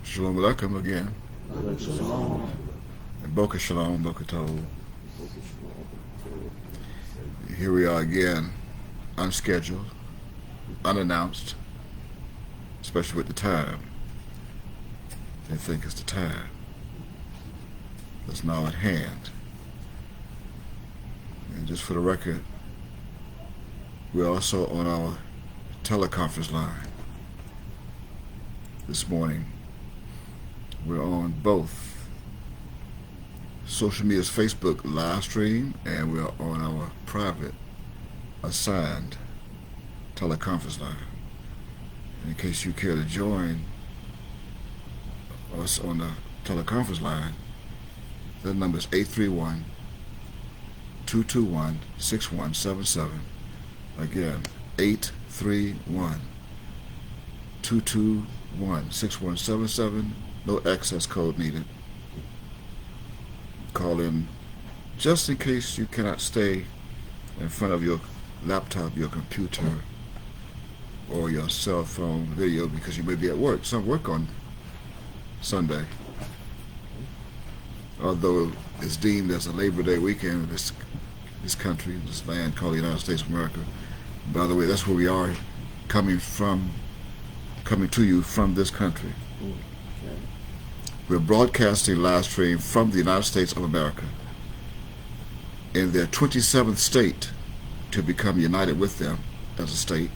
Shalom Aleichem again. And Boker Shalom, Boker Tov. Here we are again, unscheduled, unannounced, especially with the time. They think it's the time that's now at hand. And just for the record, we're also on our teleconference line this morning. We're on both social media's Facebook live stream, and we're on our private assigned teleconference line. In case you care to join us on the teleconference line, that number is 831-221-6177. Again, 831-221-6177. No access code needed. Call in just in case you cannot stay in front of your laptop, your computer, or your cell phone video because you may be at work. Some work on Sunday, although it's deemed as a Labor Day weekend in this country, this land called the United States of America. By the way, that's where we are coming to you from this country. We're broadcasting live stream from the United States of America in their 27th state to become united with them as a state.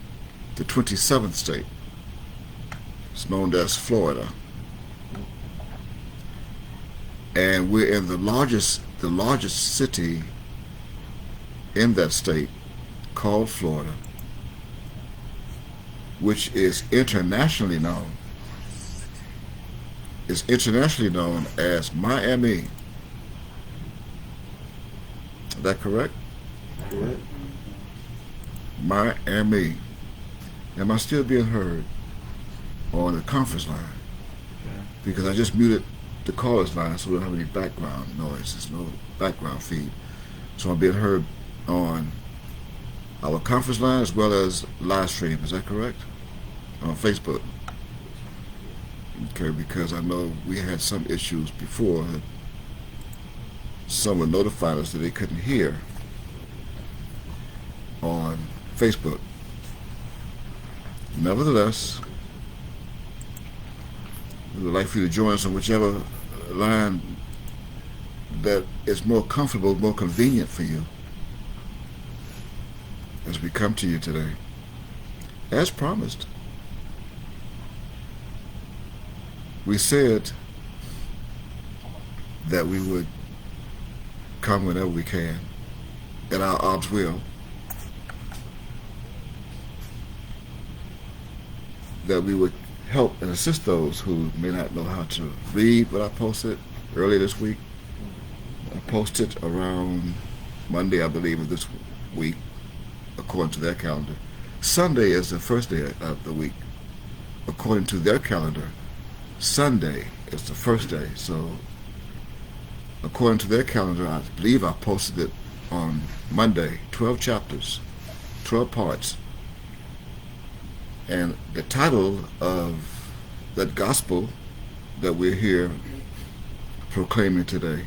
The 27th state is known as Florida. And we're in the largest city in that state called Florida, which is internationally known. It's internationally known as Miami. Is that correct? Correct. Miami. Am I still being heard on the conference line? Yeah. Because I just muted the caller's line so we don't have any background noise. There's no background feed. So I'm being heard on our conference line as well as live stream. Is that correct? On Facebook. Okay, because I know we had some issues before that someone notified us that they couldn't hear on Facebook. Nevertheless, we would like for you to join us on whichever line that is more comfortable, more convenient for you as we come to you today. As promised, we said that we would come whenever we can, at our Ob's will, that we would help and assist those who may not know how to read what I posted earlier this week. I posted around Monday, I believe, of this week, according to their calendar. Sunday is the first day of the week. According to their calendar, Sunday is the first day. So, according to their calendar, I believe I posted it on Monday, 12 chapters, 12 parts. And the title of that gospel that we're here proclaiming today,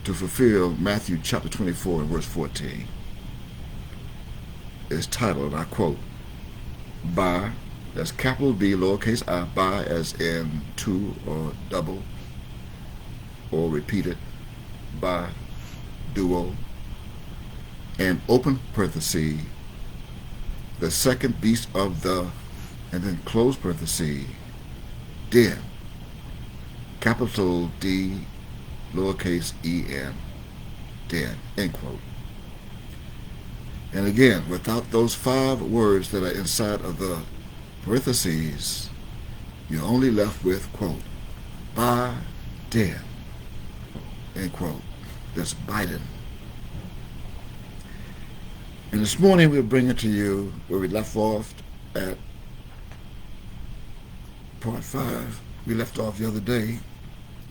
to fulfill Matthew chapter 24 and verse 14, is titled, I quote, by, that's capital B, lowercase I, by as in two or double or repeated, by, duo, and open parenthesis, the second beast of the, and then close parenthesis, den, capital D, lowercase en, den, end quote. And again, without those 5 words that are inside of the parentheses, you're only left with, quote, by, den, end quote. That's Biden. And this morning we're bringing to you where we left off at part 5. We left off the other day.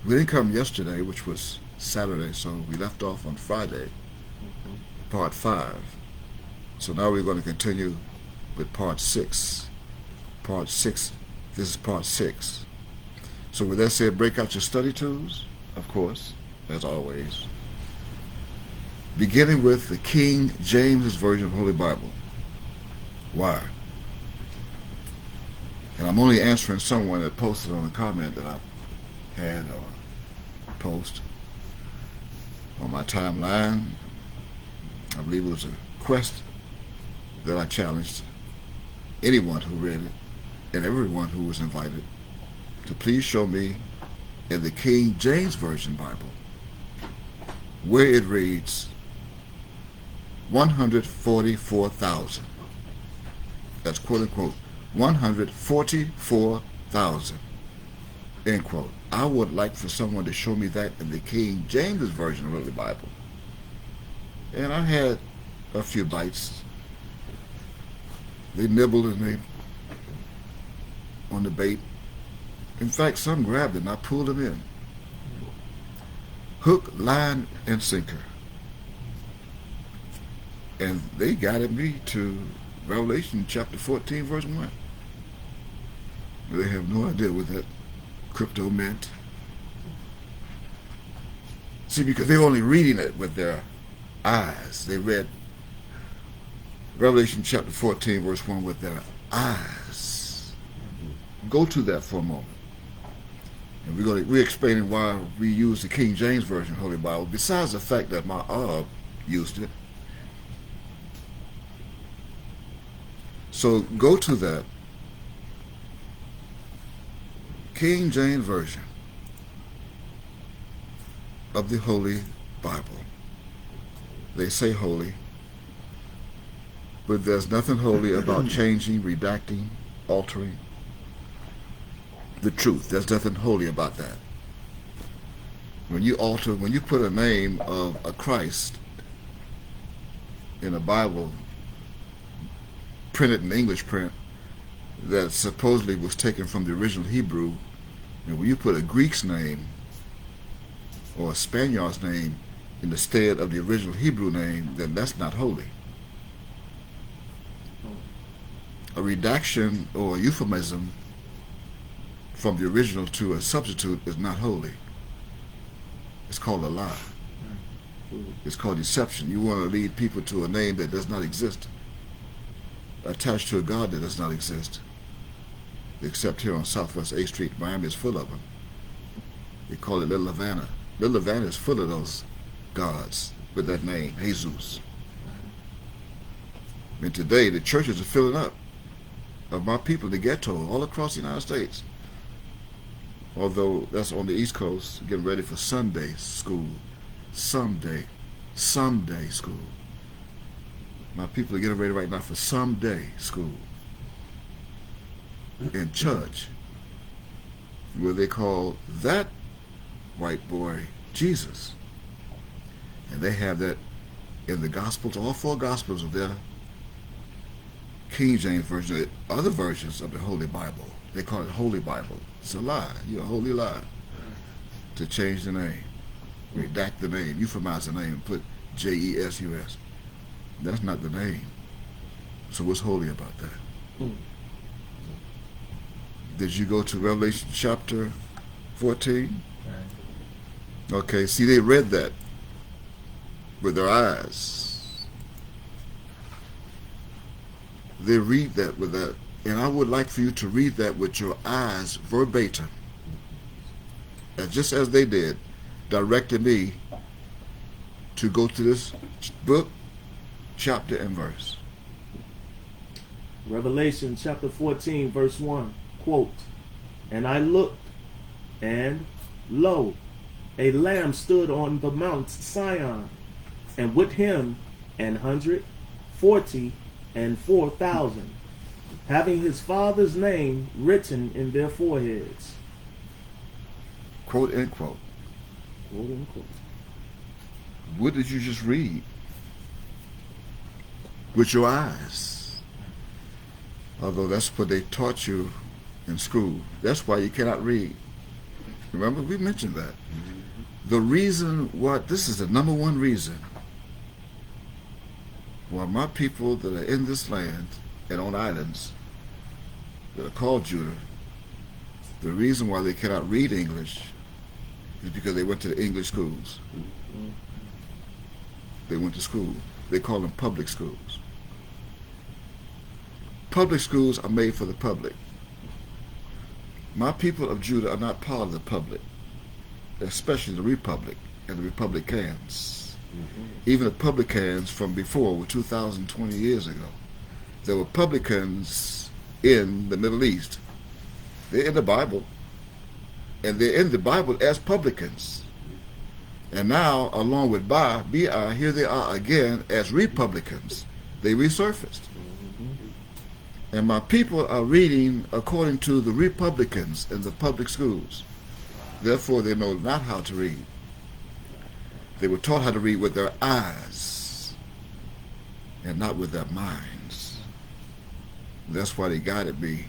We didn't come yesterday, which was Saturday, so we left off on Friday, part 5. So now we're going to continue with part 6. Part 6. This is part 6. So with that said, break out your study tools, of course, as always. Beginning with the King James Version of the Holy Bible. Why? And I'm only answering someone that posted on a comment that I had or post on my timeline. I believe it was a quest that I challenged anyone who read it and everyone who was invited to please show me in the King James Version Bible where it reads 144,000. That's quote unquote 144,000. End quote. I would like for someone to show me that in the King James Version of the Holy Bible. And I had a few bites. They nibbled and they on the bait. In fact, some grabbed it and I pulled them in. Hook, line, and sinker. And they guided me to Revelation chapter 14, verse 1. They have no idea what that crypto meant. See, because they're only reading it with their eyes. They read Revelation chapter 14, verse 1 with their eyes. Go to that for a moment. And we're explaining why we use the King James Version of the Holy Bible, besides the fact that my used it. So go to that King James Version of the Holy Bible. They say holy, but there's nothing holy about changing, redacting, altering the truth. There's nothing holy about that. When you put a name of a Christ in a Bible printed in English print that supposedly was taken from the original Hebrew, and when you put a Greek's name or a Spaniard's name in the stead of the original Hebrew name, then that's not holy. A redaction or a euphemism from the original to a substitute is not holy. It's called a lie. It's called deception. You want to lead people to a name that does not exist, attached to a God that does not exist, except here on Southwest 8th Street. Miami is full of them. They call it Little Havana. Little Havana is full of those gods with that name, Jesus. And today the churches are filling up of my people, the ghetto, all across the United States. Although that's on the East Coast, getting ready for Sunday school. Someday school. My people are getting ready right now for someday school. In church, where they call that white boy Jesus. And they have that in the Gospels, all four Gospels of their King James Version, other versions of the Holy Bible. They call it Holy Bible. It's a lie. You're a holy lie. To change the name, redact the name, euphemize the name, and put Jesus. That's not the name. So what's holy about that? Did you go to Revelation chapter 14? Okay, see, they read that with their eyes. They read that with that. And I would like for you to read that with your eyes verbatim. And just as they did, directed me to go to this book, chapter, and verse. Revelation chapter 14, verse 1, quote, "And I looked, and lo, a lamb stood on the Mount Sion, and with him 144,000, having his father's name written in their foreheads." Quote, end quote. Quote, unquote. What did you just read? With your eyes. Although that's what they taught you in school. That's why you cannot read. Remember, we mentioned that. The reason why, this is the number one reason why my people that are in this land and on islands that are called Judah The reason why they cannot read English is because they went to the English schools. They went to school. They call them public schools. Public schools are made for the public. My people of Judah are not part of the public, especially the Republic and the Republicans. Even the publicans from before were 2,020 years ago. There were publicans in the Middle East. They're in the Bible, and they're in the Bible as publicans. And now, along with BI, here they are again as Republicans. They resurfaced. And my people are reading according to the Republicans in the public schools. Therefore, they know not how to read. They were taught how to read with their eyes and not with their minds. That's why they guided me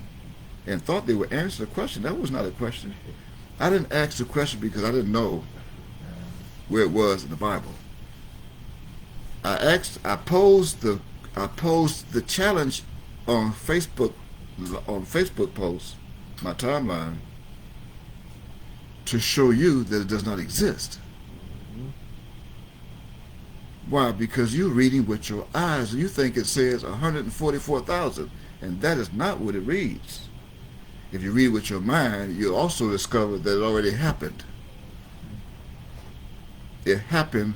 and thought they would answer the question. That was not a question. I didn't ask the question because I didn't know where it was in the Bible. I posed the challenge on Facebook posts, my timeline, to show you that it does not exist. Why? Because you're reading with your eyes and you think it says 144,000, and that is not what it reads. If you read with your mind, you also discover that it already happened. It happened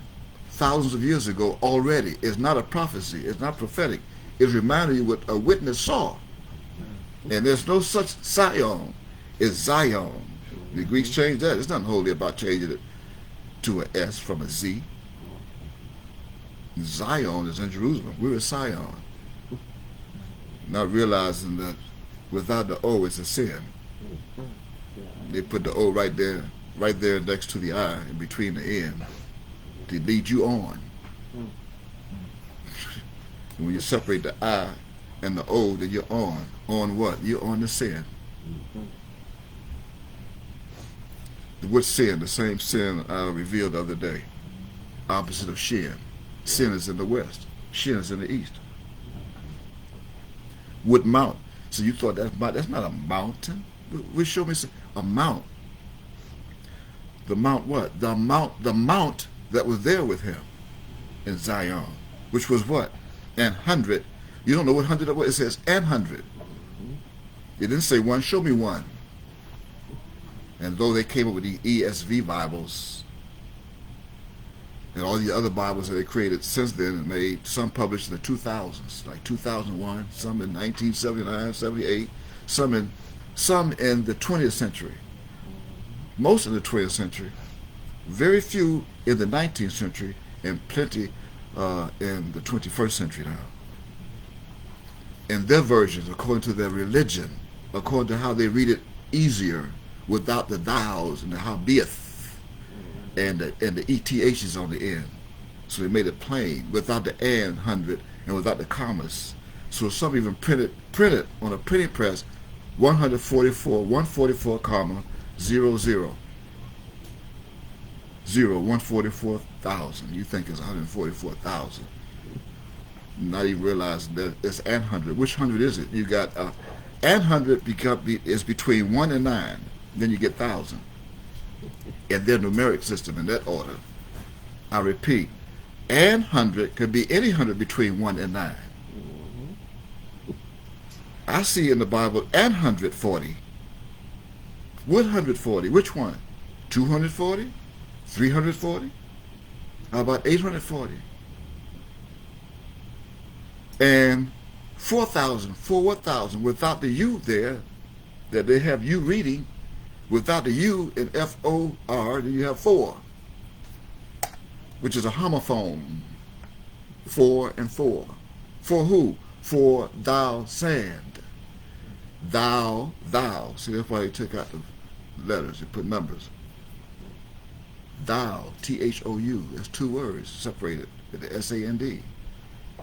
thousands of years ago already. It's not a prophecy. It's not prophetic. It's reminding you what a witness saw. And there's no such Zion. It's Zion. The Greeks changed that. It's nothing holy about changing it to an S from a Z. Zion is in Jerusalem. We're in Zion. Not realizing that without the O, it's a sin. They put the O right there next to the I, in between the N, to lead you on. And when you separate the I and the O, then you're on. On what? You're on the sin. What sin? The same sin I revealed the other day. Opposite of Shin. Sin is in the west. Shin is in the east. Wood Mount. So you thought that's not a mountain? Show me a mount. The mount what? The mount that was there with him in Zion, which was what? An 100. You don't know what 100 was? It says an 100. It didn't say one. Show me one. And though they came up with the ESV Bibles and all the other Bibles that they created since then and made, some published in the 2000s, like 2001, some in 1979, 78, some in the 20th century. Most in the 20th century, very few in the 19th century, and plenty in the 21st century now. And their versions, according to their religion, according to how they read it easier, without the thous and the howbeit and the ETHs on the end. So they made it plain, without the and 100 and without the commas. So some even printed on a printing press 144, comma, 00. 144,000. You think it's 144,000. Not even realizing that it's an 100. Which 100 is it? You got an 100 is between 1 and 9. Then you get 1,000. And their numeric system in that order. I repeat, an 100 could be any 100 between 1 and 9. I see in the Bible an 140. What 140? Which one? 240? 340? How about 840? And 4,000. For what thousand? Without the U there, that they have you reading, without the U in FOR, then you have 4, which is a homophone. 4 and 4. For who? For thou sand. Thou. See, that's why they took out the letters and put numbers. Thou, THOU. There's 2 words separated with the SAND,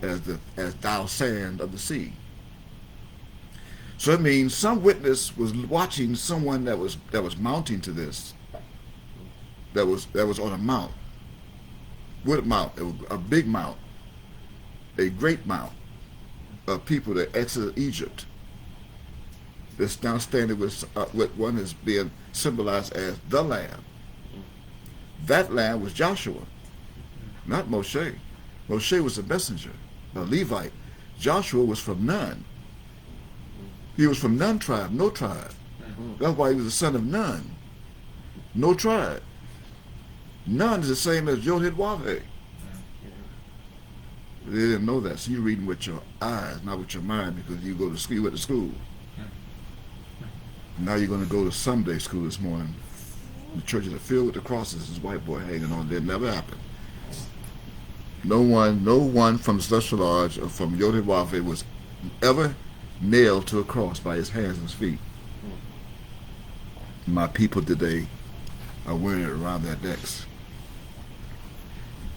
as thou sand of the sea. So it means some witness was watching someone that was mounting to this. That was on a mount. What mount? It was a big mount, a great mount of people that exited Egypt That's now standing with one is being symbolized as the Lamb. That Lamb was Joshua, not Moshe. Moshe was a messenger, a Levite. Joshua was from Nun. He was from Nun tribe, no tribe. That's why he was the son of Nun, no tribe. Nun is the same as Yod Wave. They didn't know that, so you're reading with your eyes, not with your mind, because you go to school. You went to school. Now you're going to go to Sunday school this morning. The churches are filled with the crosses. This white boy hanging on there. It never happened. No one from Celestial Lodge or from Yod Wave was ever nailed to a cross by his hands and his feet. My people today are wearing it around their necks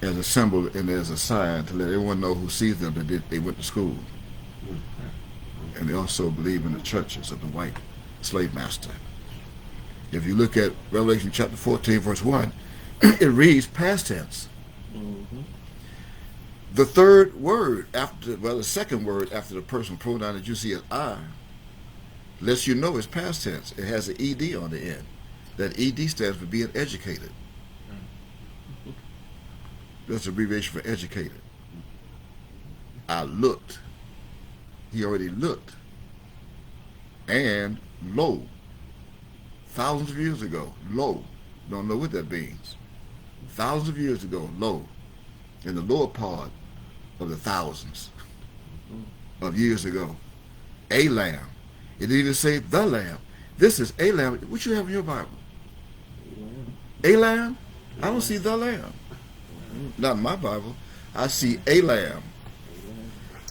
as a symbol and as a sign to let everyone know who sees them that they went to school. And they also believe in the churches of the white slave master. If you look at Revelation chapter 14, verse 1, it reads past tense. The third word the second word after the personal pronoun that you see as I, lets you know it's past tense. It has an ED on the end. That ED stands for being educated. That's abbreviation for educated. I looked. He already looked. And lo, thousands of years ago, lo, don't know what that means. Thousands of years ago, lo, in the lower part of the thousands of years ago, a lamb. It didn't even say the lamb. This is a lamb. What you have in your Bible? A lamb? I don't see the lamb. Not in my Bible. I see a lamb.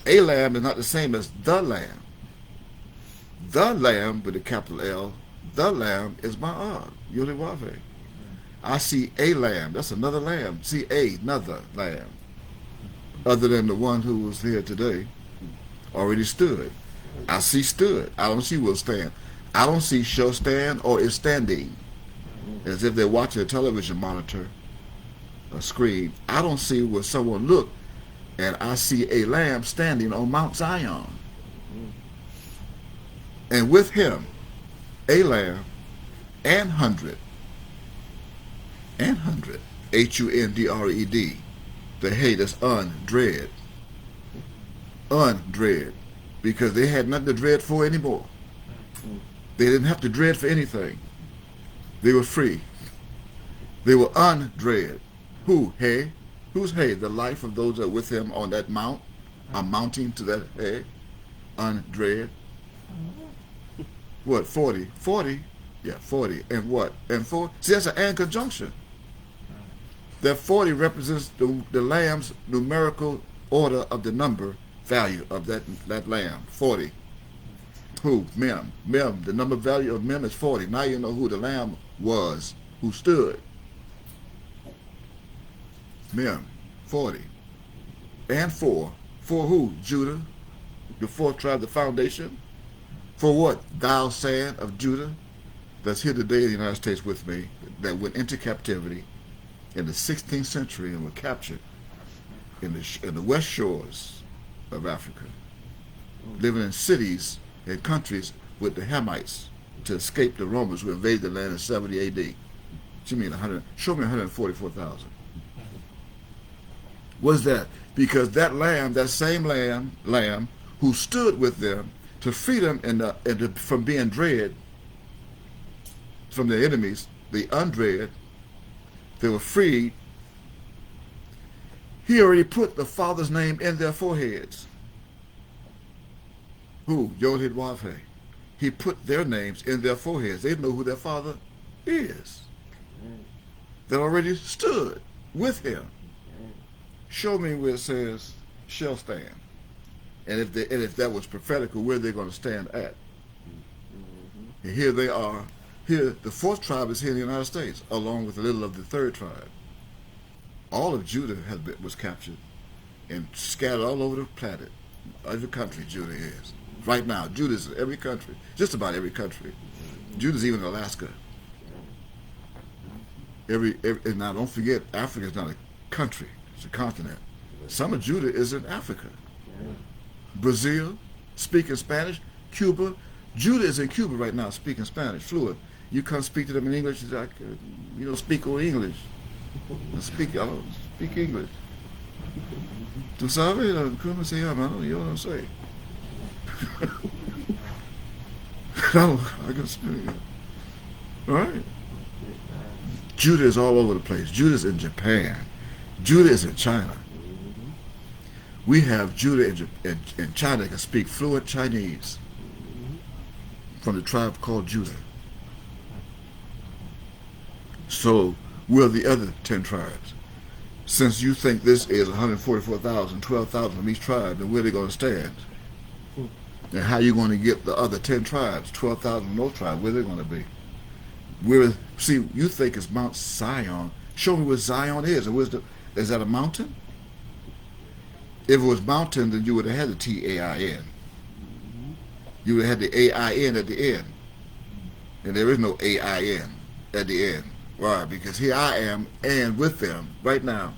A lamb is not the same as the lamb. The lamb with a capital L, the lamb is Ma'ad, Yod-Wave. I see a lamb. That's another lamb. See another lamb. Other than the one who was here today, already stood. I see stood. I don't see will stand. I don't see shall stand or is standing. As if they're watching a television monitor, a screen. I don't see where someone look and I see a lamb standing on Mount Zion. And with him, a lamb and hundred, Hundred, the hay that's undread, because they had nothing to dread for anymore. They didn't have to dread for anything. They were free. They were undread. Who? Hay? Who's hay? The life of those that are with him on that mount, are mounting to that hay, undread. What, 40? 40? Yeah, 40. And what? And 4? See, that's an and conjunction. That 40 represents the lamb's numerical order of the number value of that lamb. 40. Who? Mem. Mem. The number value of Mem is 40. Now you know who the lamb was, who stood. Mem. 40. And 4. For who? Judah. The fourth tribe, the foundation. For what? Thou sand of Judah, that's here today in the United States with me, that went into captivity in the 16th century and were captured in the west shores of Africa, living in cities and countries with the Hamites to escape the Romans who invaded the land in 70 A.D. Show me 144,000. What's that? Because that lamb, that same lamb who stood with them to free them from being dread from their enemies, the undread, they were freed. He already put the Father's name in their foreheads. Who? Yod-Wave. He put their names in their foreheads. They know who their Father is. That already stood with him. Show me where it says, shall stand. And if that was prophetical, where they're going to stand at. And here they are. Here, the fourth tribe is here in the United States, along with a little of the third tribe. All of Judah was captured and scattered all over the planet. Every country Judah is. Right now, Judah's in every country, just about every country. Judah's even in Alaska. And now don't forget, Africa is not a country, it's a continent. Some of Judah is in Africa. Brazil, speaking Spanish, Cuba, Judah is in Cuba right now speaking Spanish, fluent. You come speak to them in English, like, speak on English. I don't speak English. Tu sabes cómo se llama? Yo no sé. I can speak. All right. Judah is all over the place. Judah is in Japan. Judah is in China. We have Judah in China that can speak fluent Chinese from the tribe called Judah. So we're the other 10 tribes. Since you think this is 144,000, 12,000 from each tribe, then where are they going to stand? And how are you going to get the other 10 tribes, 12,000 from those tribes, where they're going to be? See, you think it's Mount Zion. Show me where Zion is. Is that a mountain? If it was mountain, then you would have had the T-A-I-N. You would have had the A-I-N at the end. And there is no A-I-N at the end. Why? Because here I am and with them right now.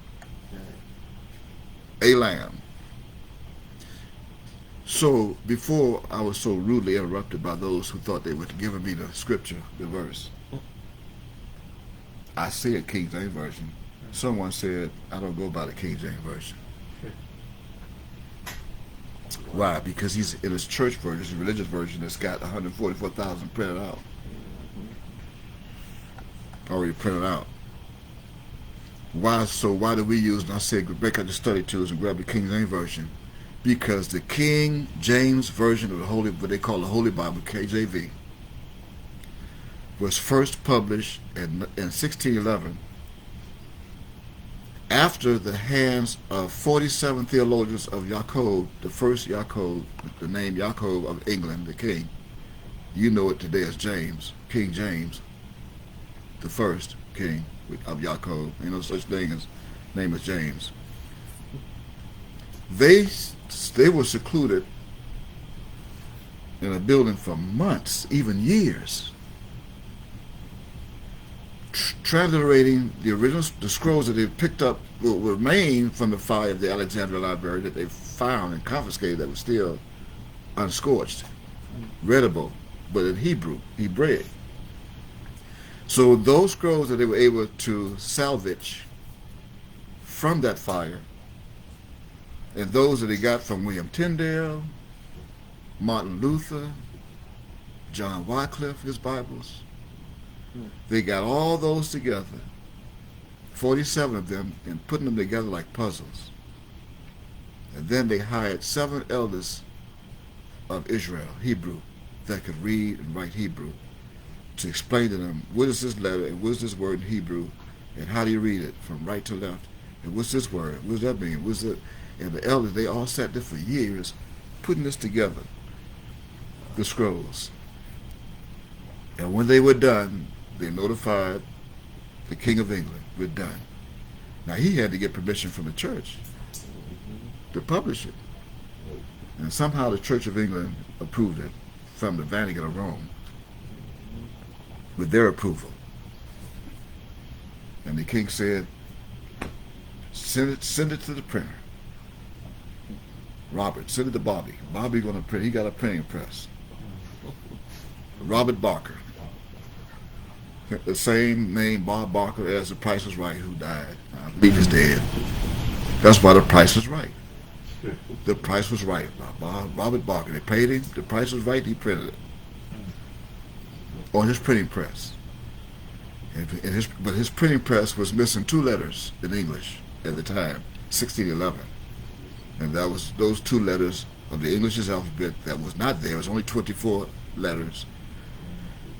A lamb. So before I was so rudely interrupted by those who thought they were giving me the scripture, the verse, I said King James Version. Someone said, I don't go by the King James Version. Why? Because he's in his church version, his religious version that's got 144,000 printed out. Already printed out. Why? So why do we use, and I said, break out the study tools and grab the King James Version? Because the King James Version of what they call the Holy Bible, KJV, was first published in 1611 after the hands of 47 theologians of Yaakov, the first Yaakov, the name Yaakov of England, the king. You know it today as James, King James, the first king of Yaakov. Ain't no such thing as name as James. They were secluded in a building for months, even years, transliterating the scrolls that they picked up will remain from the fire of the Alexandria Library that they found and confiscated that was still unscorched, readable, but in Hebraic. So those scrolls that they were able to salvage from that fire, and those that they got from William Tyndale, Martin Luther, John Wycliffe, his Bibles, they got all those together, 47 of them, and putting them together like puzzles. And then they hired 7 elders of Israel, Hebrew, that could read and write Hebrew, to explain to them what is this letter and what is this word in Hebrew, and how do you read it from right to left, and what's this word, what does that mean, what's it? And the elders, they all sat there for years putting this together, the scrolls. And when they were done, they notified the King of England, we're done. Now he had to get permission from the church to publish it. And somehow the Church of England approved it from the Vatican of Rome with their approval. And the king said, send it to the printer. Robert, send it to Bobby. Bobby gonna print, he got a printing press. Robert Barker. The same name, Bob Barker, as The Price was Right, who died. I believe he's dead. That's why The Price was Right. The Price was Right. Robert Barker. They paid him. The Price was Right. He printed it on his printing press. But his printing press was missing 2 letters in English at the time, 1611, and that was those 2 letters of the English alphabet that was not there. It was only 24 letters,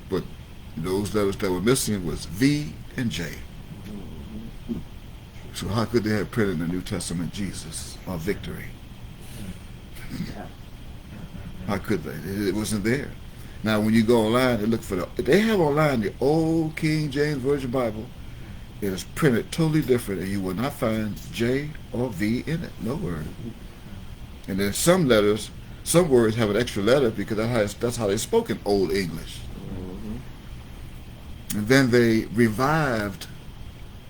but those letters that were missing was V and J. So how could they have printed in the New Testament Jesus or victory? How could they? It wasn't there. Now when you go online and look for they have online the old King James Version Bible. It is printed totally different, and you will not find J or V in it. No word. And then some letters, some words have an extra letter because that's how they spoke in Old English. And then they revived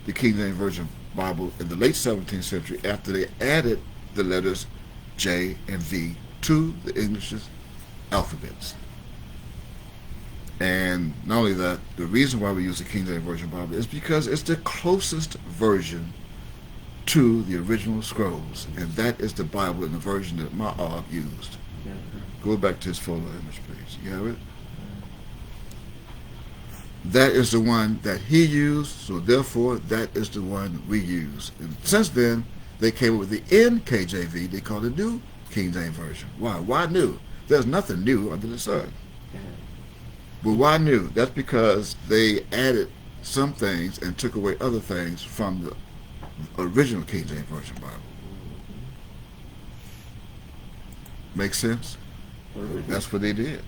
the King James Version Bible in the late 17th century after they added the letters J and V to the English's alphabets. And not only that, the reason why we use the King James Version Bible is because it's the closest version to the original scrolls, and that is the Bible in the version that Ma'ab used. Go back to his photo image, please. You have it? That is the one that he used, so therefore that is the one we use. And since then, they came up with the NKJV. They call it New King James Version. Why? Why new? There's nothing new under the sun. But why new? That's because they added some things and took away other things from the original King James Version Bible. Make sense? That's what they did.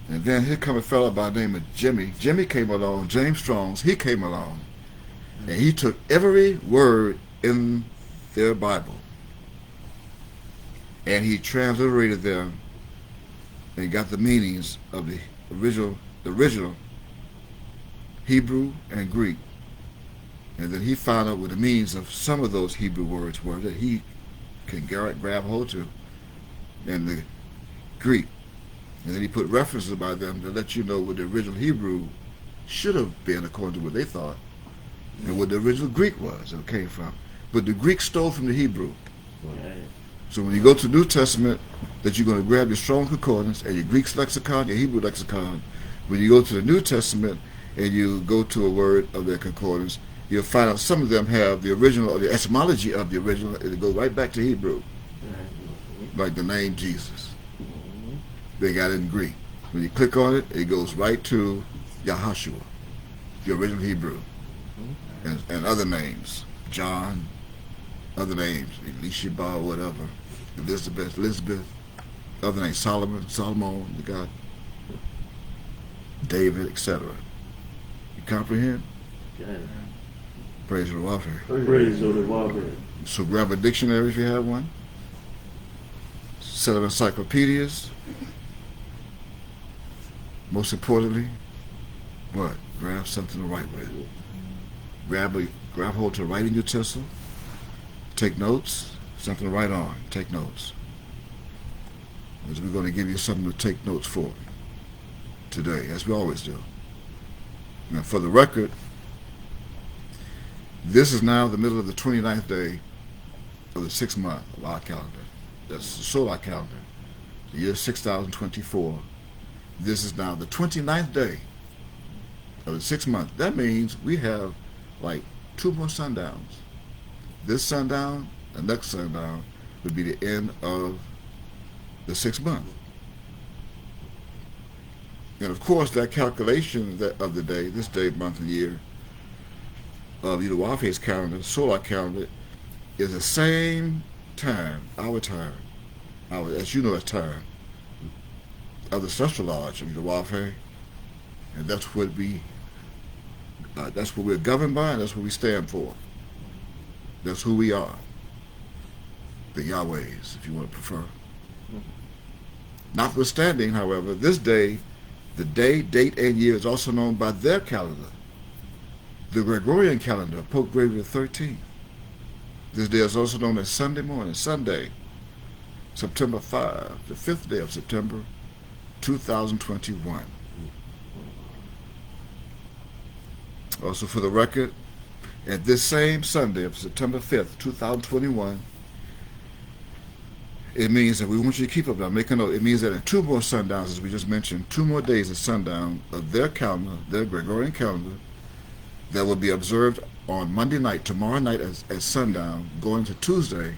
And then here come a fellow by the name of Jimmy. Jimmy came along, James Strong's, he came along, and he took every word in their Bible and he transliterated them and got the meanings of the original Hebrew and Greek. And then he found out what the meanings of some of those Hebrew words were that he can grab hold to in the Greek. And then he put references by them to let you know what the original Hebrew should have been according to what they thought and what the original Greek was that it came from. But the Greek stole from the Hebrew. So when you go to the New Testament, that you're going to grab your Strong Concordance and your Greek lexicon, your Hebrew lexicon. When you go to the New Testament and you go to a word of their concordance, you'll find out some of them have the original or the etymology of the original. It'll go right back to Hebrew, like the name Jesus. They got it in Greek. When you click on it, it goes right to Yahashua, the original Hebrew, and other names, John, other names, Elisheba, whatever, Elizabeth, other names, Solomon, the God, David, etc. You comprehend? Yeah. Praise the Lord. Praise the Lord. So grab a dictionary if you have one. Set of encyclopedias. Most importantly, what? Grab something to write with. Grab hold to a writing utensil. Take notes. Something to write on. Take notes. Because we're going to give you something to take notes for today, as we always do. Now, for the record, this is now the middle of the 29th day of the 6th month of our calendar. That's the solar calendar. The year 6024. This is now the 29th day of the 6th month. That means we have like 2 more sundowns. This sundown, the next sundown, would be the end of the 6th month. And of course, that calculation of the day, this day, month, and year, of Uwafe's calendar, solar calendar, is the same time, our time, as you know, as time, of the Celestial Lodge of Uwafe, and that's what we're governed by, and that's what we stand for. That's who we are. The Yahwehs, if you want to prefer. Notwithstanding, however, this day, the day, date, and year is also known by their calendar, the Gregorian calendar of Pope Gregory XIII. This day is also known as Sunday morning, Sunday, September 5, the 5th day of September, 2021. Also for the record, at this same Sunday of September 5th, 2021, it means that we want you to keep up now, make a note. It means that in 2 more sundowns, as we just mentioned, 2 more days of sundown of their calendar, their Gregorian calendar, that will be observed on Monday night, tomorrow night at sundown, going to Tuesday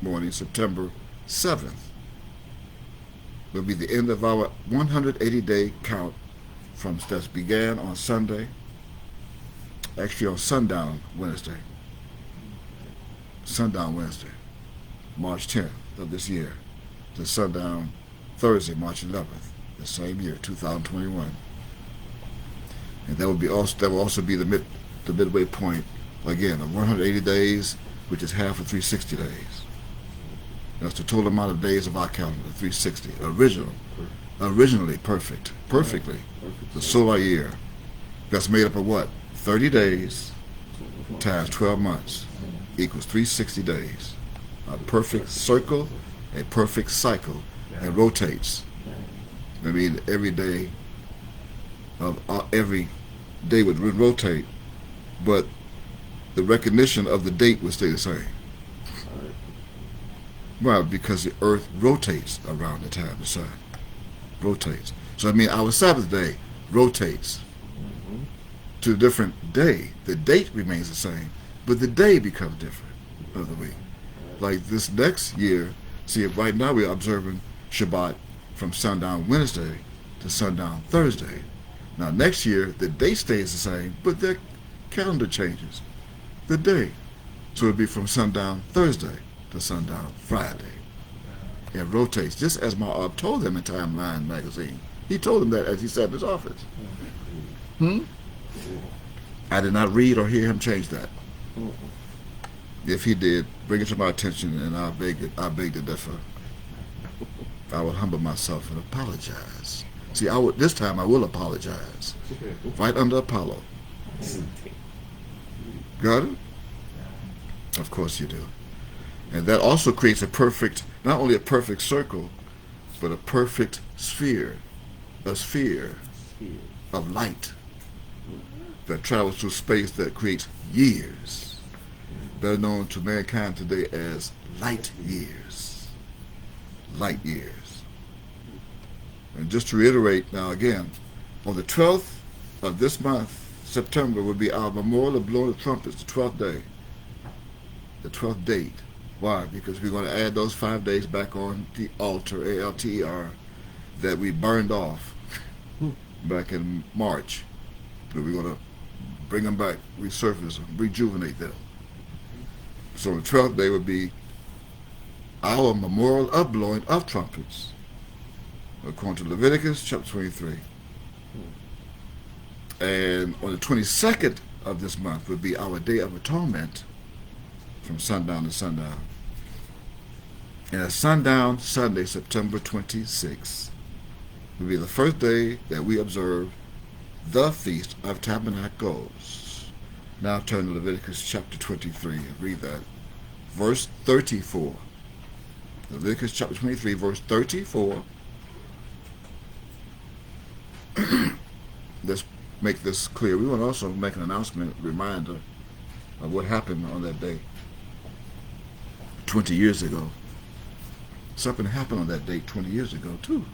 morning, September 7th. Will be the end of our 180-day count from that began on Sunday, actually on sundown Wednesday, March 10th of this year, to sundown Thursday, March 11th, the same year, 2021. And that will also be the midway point, again, of 180 days, which is half of 360 days. That's the total amount of days of our calendar, 360. Originally perfectly, the solar year. That's made up of what? 30 days times 12 months equals 360 days. A perfect circle, a perfect cycle, and rotates I mean, every day would rotate, but the recognition of the date would stay the same. Right. Why? Because the earth rotates around the time the sun rotates. So I mean, our Sabbath day rotates to a different day. The date remains the same, but the day becomes different of the week. Like this next year, see, right now we're observing Shabbat from sundown Wednesday to sundown Thursday. Now next year, the date stays the same, but their calendar changes. The day. So it'll be from sundown Thursday to sundown Friday. It rotates, just as my told them in Timeline magazine. He told them that as he sat in his office. I did not read or hear him change that. If he did, bring it to my attention, and I beg to differ. I would humble myself and apologize. See, this time I will apologize. Right under Apollo. Got it? Of course you do. And that also creates not only a perfect circle, but a perfect sphere. A sphere of light that travels through space that creates years. Better known to mankind today as light years. Light years. And just to reiterate now again, on the 12th of this month, September, would be our memorial of blowing of trumpets, the 12th day. The 12th date. Why? Because we're going to add those 5 days back on the altar, ALTER, that we burned off back in March. But we're going to bring them back, resurface them, rejuvenate them. So the 12th day would be our memorial of blowing of trumpets, according to Leviticus chapter 23. And on the 22nd of this month would be our Day of Atonement from sundown to sundown. And at sundown Sunday, September 26th, will be the first day that we observe the Feast of Tabernacles. Now turn to Leviticus chapter 23 and read that. Verse 34. Leviticus chapter 23, verse 34. Let's make this clear. We want to also make an announcement, reminder of what happened on that day 20 years ago. Something happened on that date 20 years ago too.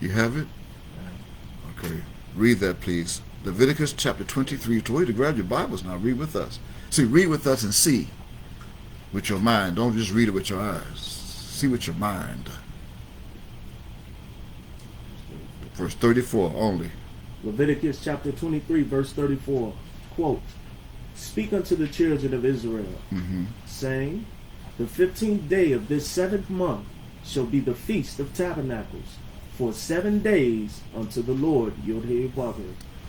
You have it? Okay. Read that, please. Leviticus chapter 23. To you to grab your Bibles now. Read with us. See, read with us and see with your mind. Don't just read it with your eyes. See with your mind. Verse 34 only. Leviticus chapter 23, verse 34. Quote, "Speak unto the children of Israel, saying, The 15th day of this 7th month shall be the Feast of Tabernacles, for 7 days unto the Lord Yod-Heh-Vav."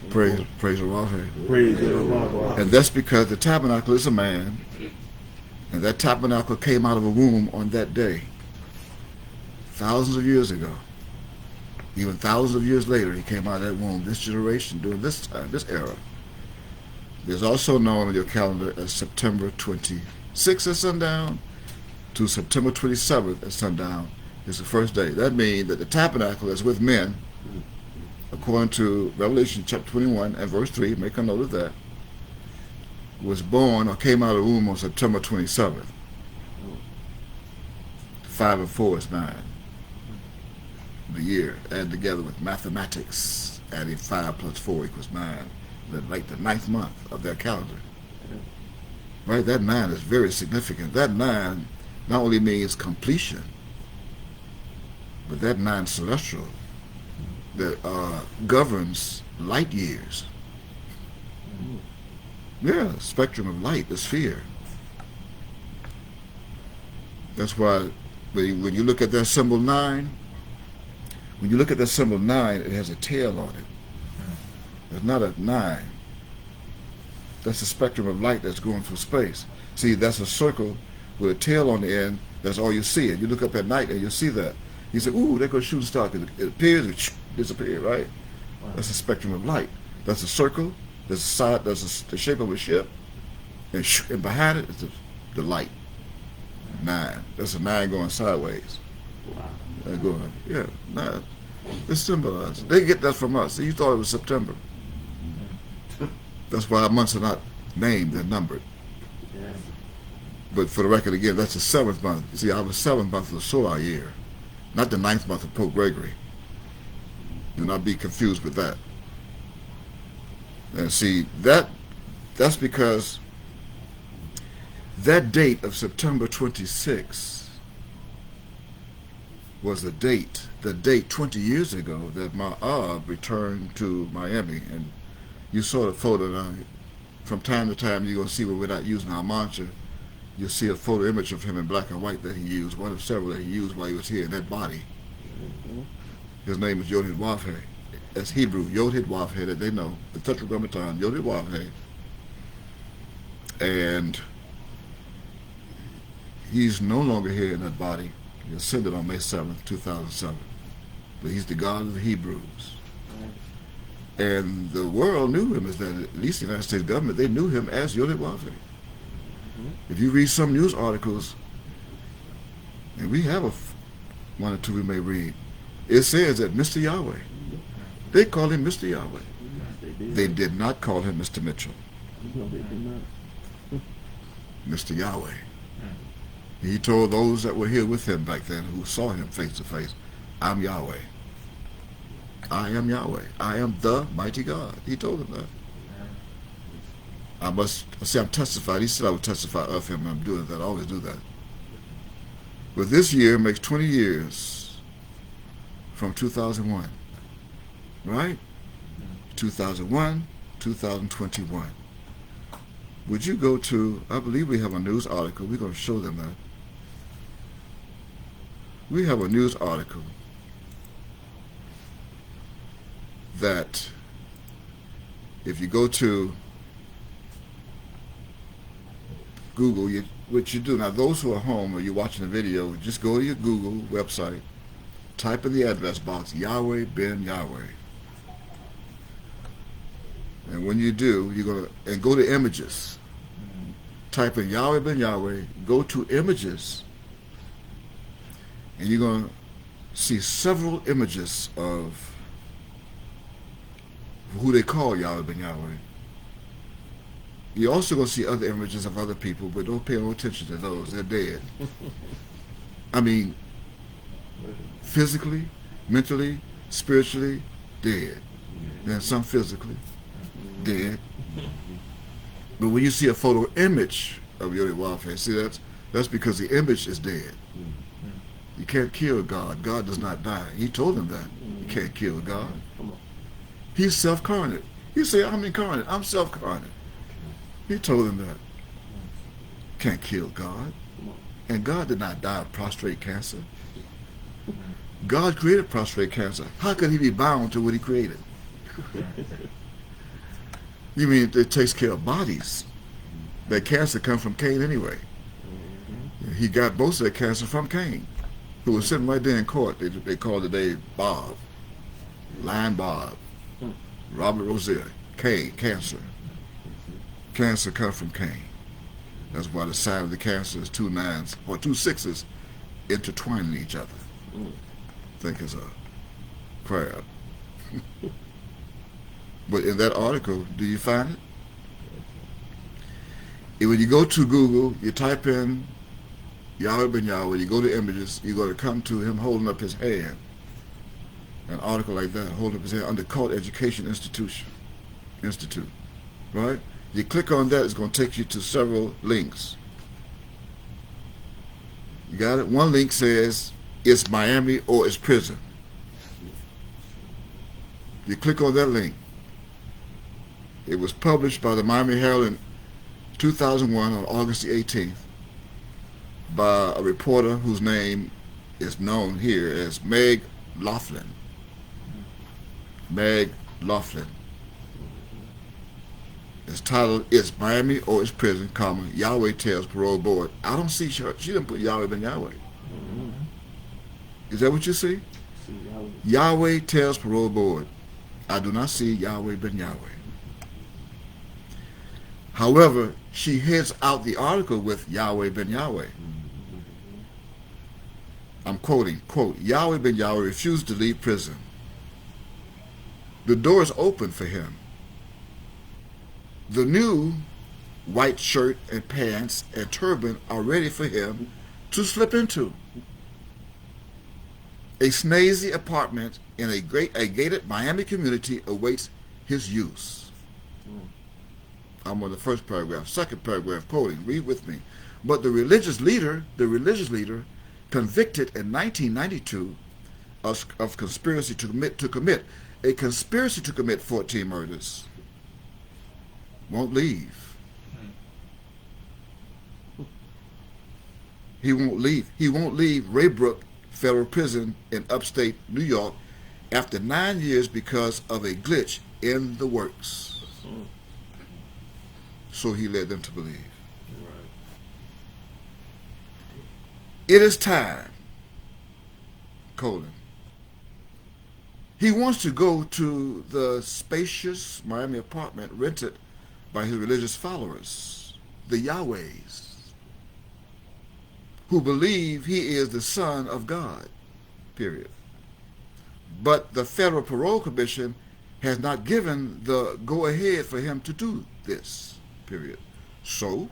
Praise the Lord. Praise the Lord. And that's because the tabernacle is a man, and that tabernacle came out of a womb on that day, thousands of years ago. Even thousands of years later, he came out of that womb, this generation, during this time, this era. There's also known on your calendar as September 26th at sundown to September 27th at sundown is the first day. That means that the tabernacle is with men, according to Revelation chapter 21 and verse 3, make a note of that, was born or came out of the womb on September 27th. 5 and 4 is 9. The year, add together with mathematics, adding 5 plus 4 equals 9. Like the 9th month of their calendar. Right? That 9 is very significant. That 9 not only means completion, but that 9 celestial that governs light years. Yeah, spectrum of light, the sphere. That's why when you look at that symbol 9, it has a tail on it. It's not a 9. That's the spectrum of light that's going through space. See, that's a circle with a tail on the end. That's all you see. And you look up at night and you see that. You say, ooh, there goes shooting star. It appears and disappears, right? Wow. That's the spectrum of light. That's a circle. There's a side. There's the shape of a ship. And behind it is the light. 9. That's a 9 going sideways. Wow. They're going, yeah, 9. It's symbolized. They get that from us. See, you thought it was September. That's why our months are not named, they're numbered. Yes. But for the record, again, that's the 7th month. You see, our 7th month of the solar year, not the 9th month of Pope Gregory. Do not be confused with that. And see, that's because that date of September 26 was the date 20 years ago that my Ab returned to Miami. And you saw the photo. Now, from time to time, you're going to see when we're not using our monitor, you'll see a photo image of him in black and white that he used, one of several that he used while he was here in that body. His name is Yod Wavhe. That's Hebrew, Yod Wavhe, that they know, the Tetragrammaton, Yod Wavhe. And he's no longer here in that body. He ascended on May 7th, 2007. But he's the God of the Hebrews. And the world knew him as that, at least the United States government, they knew him as Yod Wavhe. If you read some news articles, and we have one or two we may read, it says that Mr. Yahweh, they call him Mr. Yahweh. They did not call him Mr. Mitchell. No, they did not. Mr. Yahweh. He told those that were here with him back then, who saw him face to face, I'm Yahweh. I am Yahweh. I am the mighty God. He told them that. I'm testified. He said I would testify of him. I'm doing that. I always do that. But this year makes 20 years from 2001. Right? 2001, 2021. Would you go to, I believe we have a news article. We're going to show them that. We have a news article that if you go to Google, what you do, now those who are home or you're watching the video, just go to your Google website, type in the address box, Yahweh ben Yahweh. And when you do, you're going to, and go to images. Type in Yahweh ben Yahweh, go to images, and you're going to see several images of who they call Yahweh ben Yahweh. You're also going to see other images of other people, but don't pay no attention to those. They're dead. I mean, physically, mentally, spiritually, dead. Then some physically, dead. But when you see a photo image of Yod Wavhe, see that's because the image is dead. You can't kill God. God does not die. He told them that. You can't kill God. He's self-carnate. He said, I'm incarnate. I'm self-carnate. He told them that. Can't kill God. And God did not die of prostate cancer. God created prostate cancer. How could he be bound to what he created? You mean it takes care of bodies? That cancer comes from Cain anyway. He got most of that cancer from Cain, who was sitting right there in court. They called today Bob, Lion Bob, Robert Rosier. Cain, cancer. Cancer comes from Cain. That's why the side of the cancer is 2 9s or 2 6s intertwining each other. Think it's a crab. But in that article, do you find it? When you go to Google, you type in Yahweh ben Yahweh, you go to images, you're going to come to him holding up his hand. An article like that, holding up his hand under Cult Education Institute. Right? You click on that, it's going to take you to several links. You got it? One link says, it's Miami or it's prison. You click on that link. It was published by the Miami Herald in 2001 on August the 18th by a reporter whose name is known here as Meg Laughlin. Meg Laughlin. It's titled, It's Miami or It's Prison, comma, Yahweh Tells Parole Board. I don't see her. She didn't put Yahweh ben Yahweh. Is that what you see? Yahweh Tells Parole Board. I do not see Yahweh ben Yahweh. However, she heads out the article with Yahweh ben Yahweh. I'm quoting, quote, Yahweh ben Yahweh refused to leave prison. The door is open for him. The new white shirt and pants and turban are ready for him to slip into. A snazzy apartment in a gated Miami community awaits his use. I'm on the first paragraph. Second paragraph, quoting, read with me. But the religious leader, convicted in 1992 of conspiracy to commit 14 murders, won't leave. He won't leave. He won't leave Raybrook Federal Prison in upstate New York after 9 years because of a glitch in the works. So he led them to believe. It is time, colon. He wants to go to the spacious Miami apartment rented by his religious followers, the Yahwehs, who believe he is the Son of God, period. But the Federal Parole Commission has not given the go-ahead for him to do this, period. So,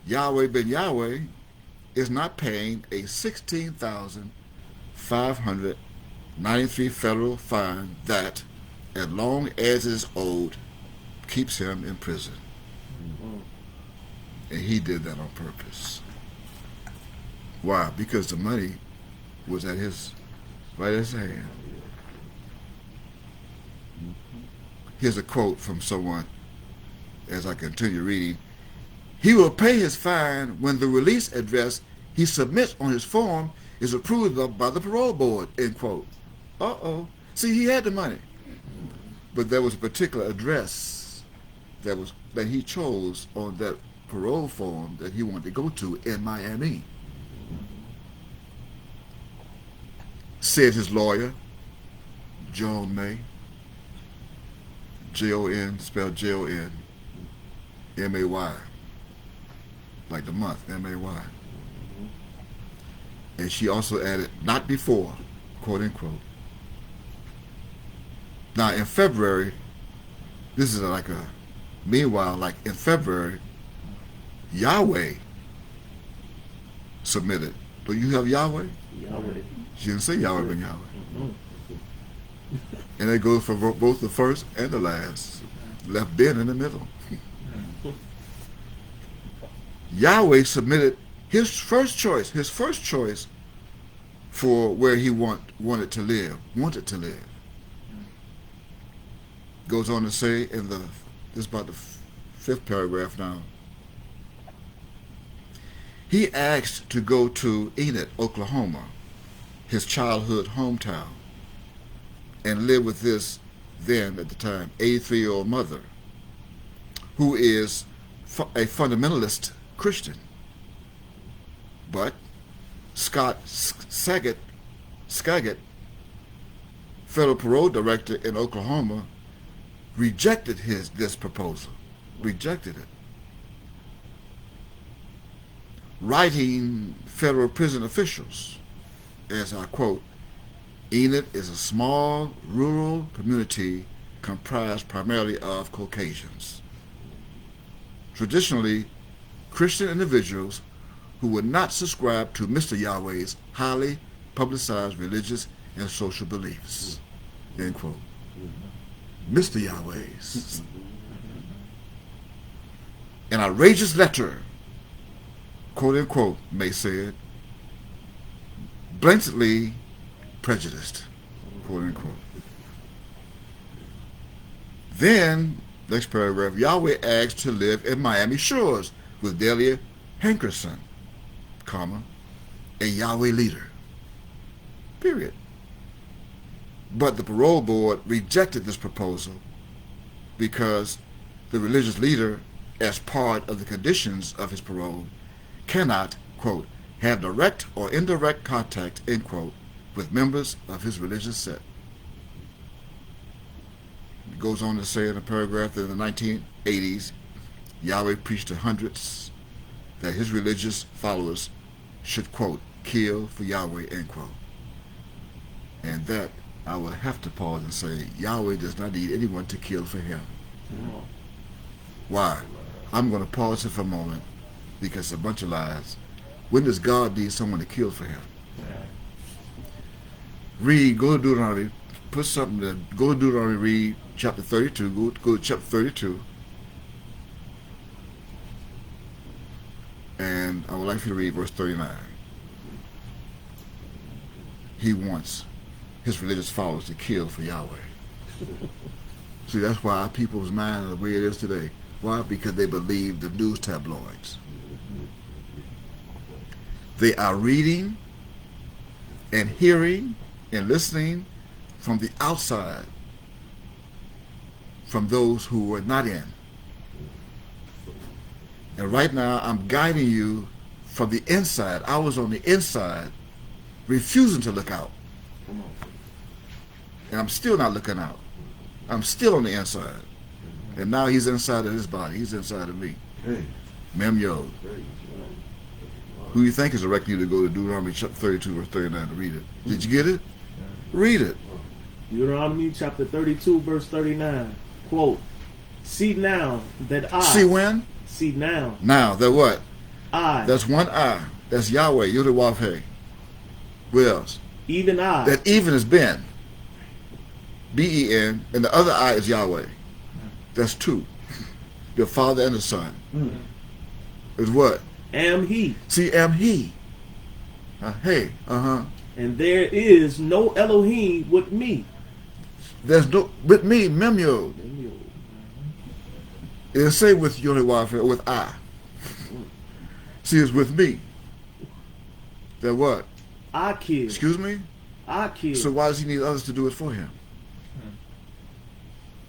Yahweh ben Yahweh is not paying a $16,593 federal fine that, as long as it is owed, keeps him in prison. And he did that on purpose. Why? Because the money was at his hand. Here's a quote from someone as I continue reading. He will pay his fine when the release address he submits on his form is approved of by the parole board, end quote. See, he had the money. But there was a particular address that he chose on that parole form that he wanted to go to in Miami. Said his lawyer, John May, Jon, spelled Jon-May, like the month, M-A-Y. And she also added, not before, quote unquote. Now in February, meanwhile, in February, Yahweh submitted. Do you have Yahweh? Yahweh. She didn't say Yahweh ben Yahweh. And it goes for both the first and the last. Left Ben in the middle. Yahweh submitted his first choice for where he wanted to live. Goes on to say this is about the fifth paragraph now. He asked to go to Enid, Oklahoma, his childhood hometown, and live with his, then at the time, 83-year-old mother, who is a fundamentalist Christian. But Scott Skagit, federal parole director in Oklahoma, rejected this proposal, rejected it. Writing federal prison officials, as I quote, Enid is a small rural community comprised primarily of Caucasians. Traditionally, Christian individuals who would not subscribe to Mr. Yahweh's highly publicized religious and social beliefs, end quote. Mr. Yahweh's. An outrageous letter, quote unquote, May said, blatantly prejudiced, quote unquote. Then, next paragraph, Yahweh asked to live in Miami Shores with Delia Hankerson, a Yahweh leader, period. But the parole board rejected this proposal because the religious leader, as part of the conditions of his parole, cannot, quote, have direct or indirect contact, end quote, with members of his religious sect. It goes on to say in a paragraph that in the 1980s, Yahweh preached to hundreds that his religious followers should, quote, kill for Yahweh, end quote. And that I will have to pause and say, Yahweh does not need anyone to kill for him. Why? I'm going to pause it for a moment because it's a bunch of lies. When does God need someone to kill for him? Read, go to Deuteronomy, put something there, go to Deuteronomy, read chapter 32, go to chapter 32. And I would like for you to read verse 39. He wants his religious followers to kill for Yahweh. See, that's why our people's mind is the way it is today. Why? Because they believe the news tabloids. They are reading and hearing and listening from the outside, from those who were not in. And right now, I'm guiding you from the inside. I was on the inside, refusing to look out. And I'm still not looking out. I'm still on the inside. And now he's inside of his body. He's inside of me. Mem Yod. Who you think is directing you to go to Deuteronomy chapter 32, verse 39 to read it? Did you get it? Read it. Deuteronomy chapter 32, verse 39. Quote, see now that I... See when? See now. Now, that what? I. That's one I. That's Yahweh, Yod-Wah-He. What else? Even I. That even is Ben. B-E-N. And the other I is Yahweh. That's two. The Father and the Son. Is what? Am he. See, am he. Hey, And there is no Elohim with me. There's no, with me, Mem Yod. It didn't say with Yod-Wah-He or with I. See, it's with me. That what? I kill. Excuse me? I kill. So why does he need others to do it for him?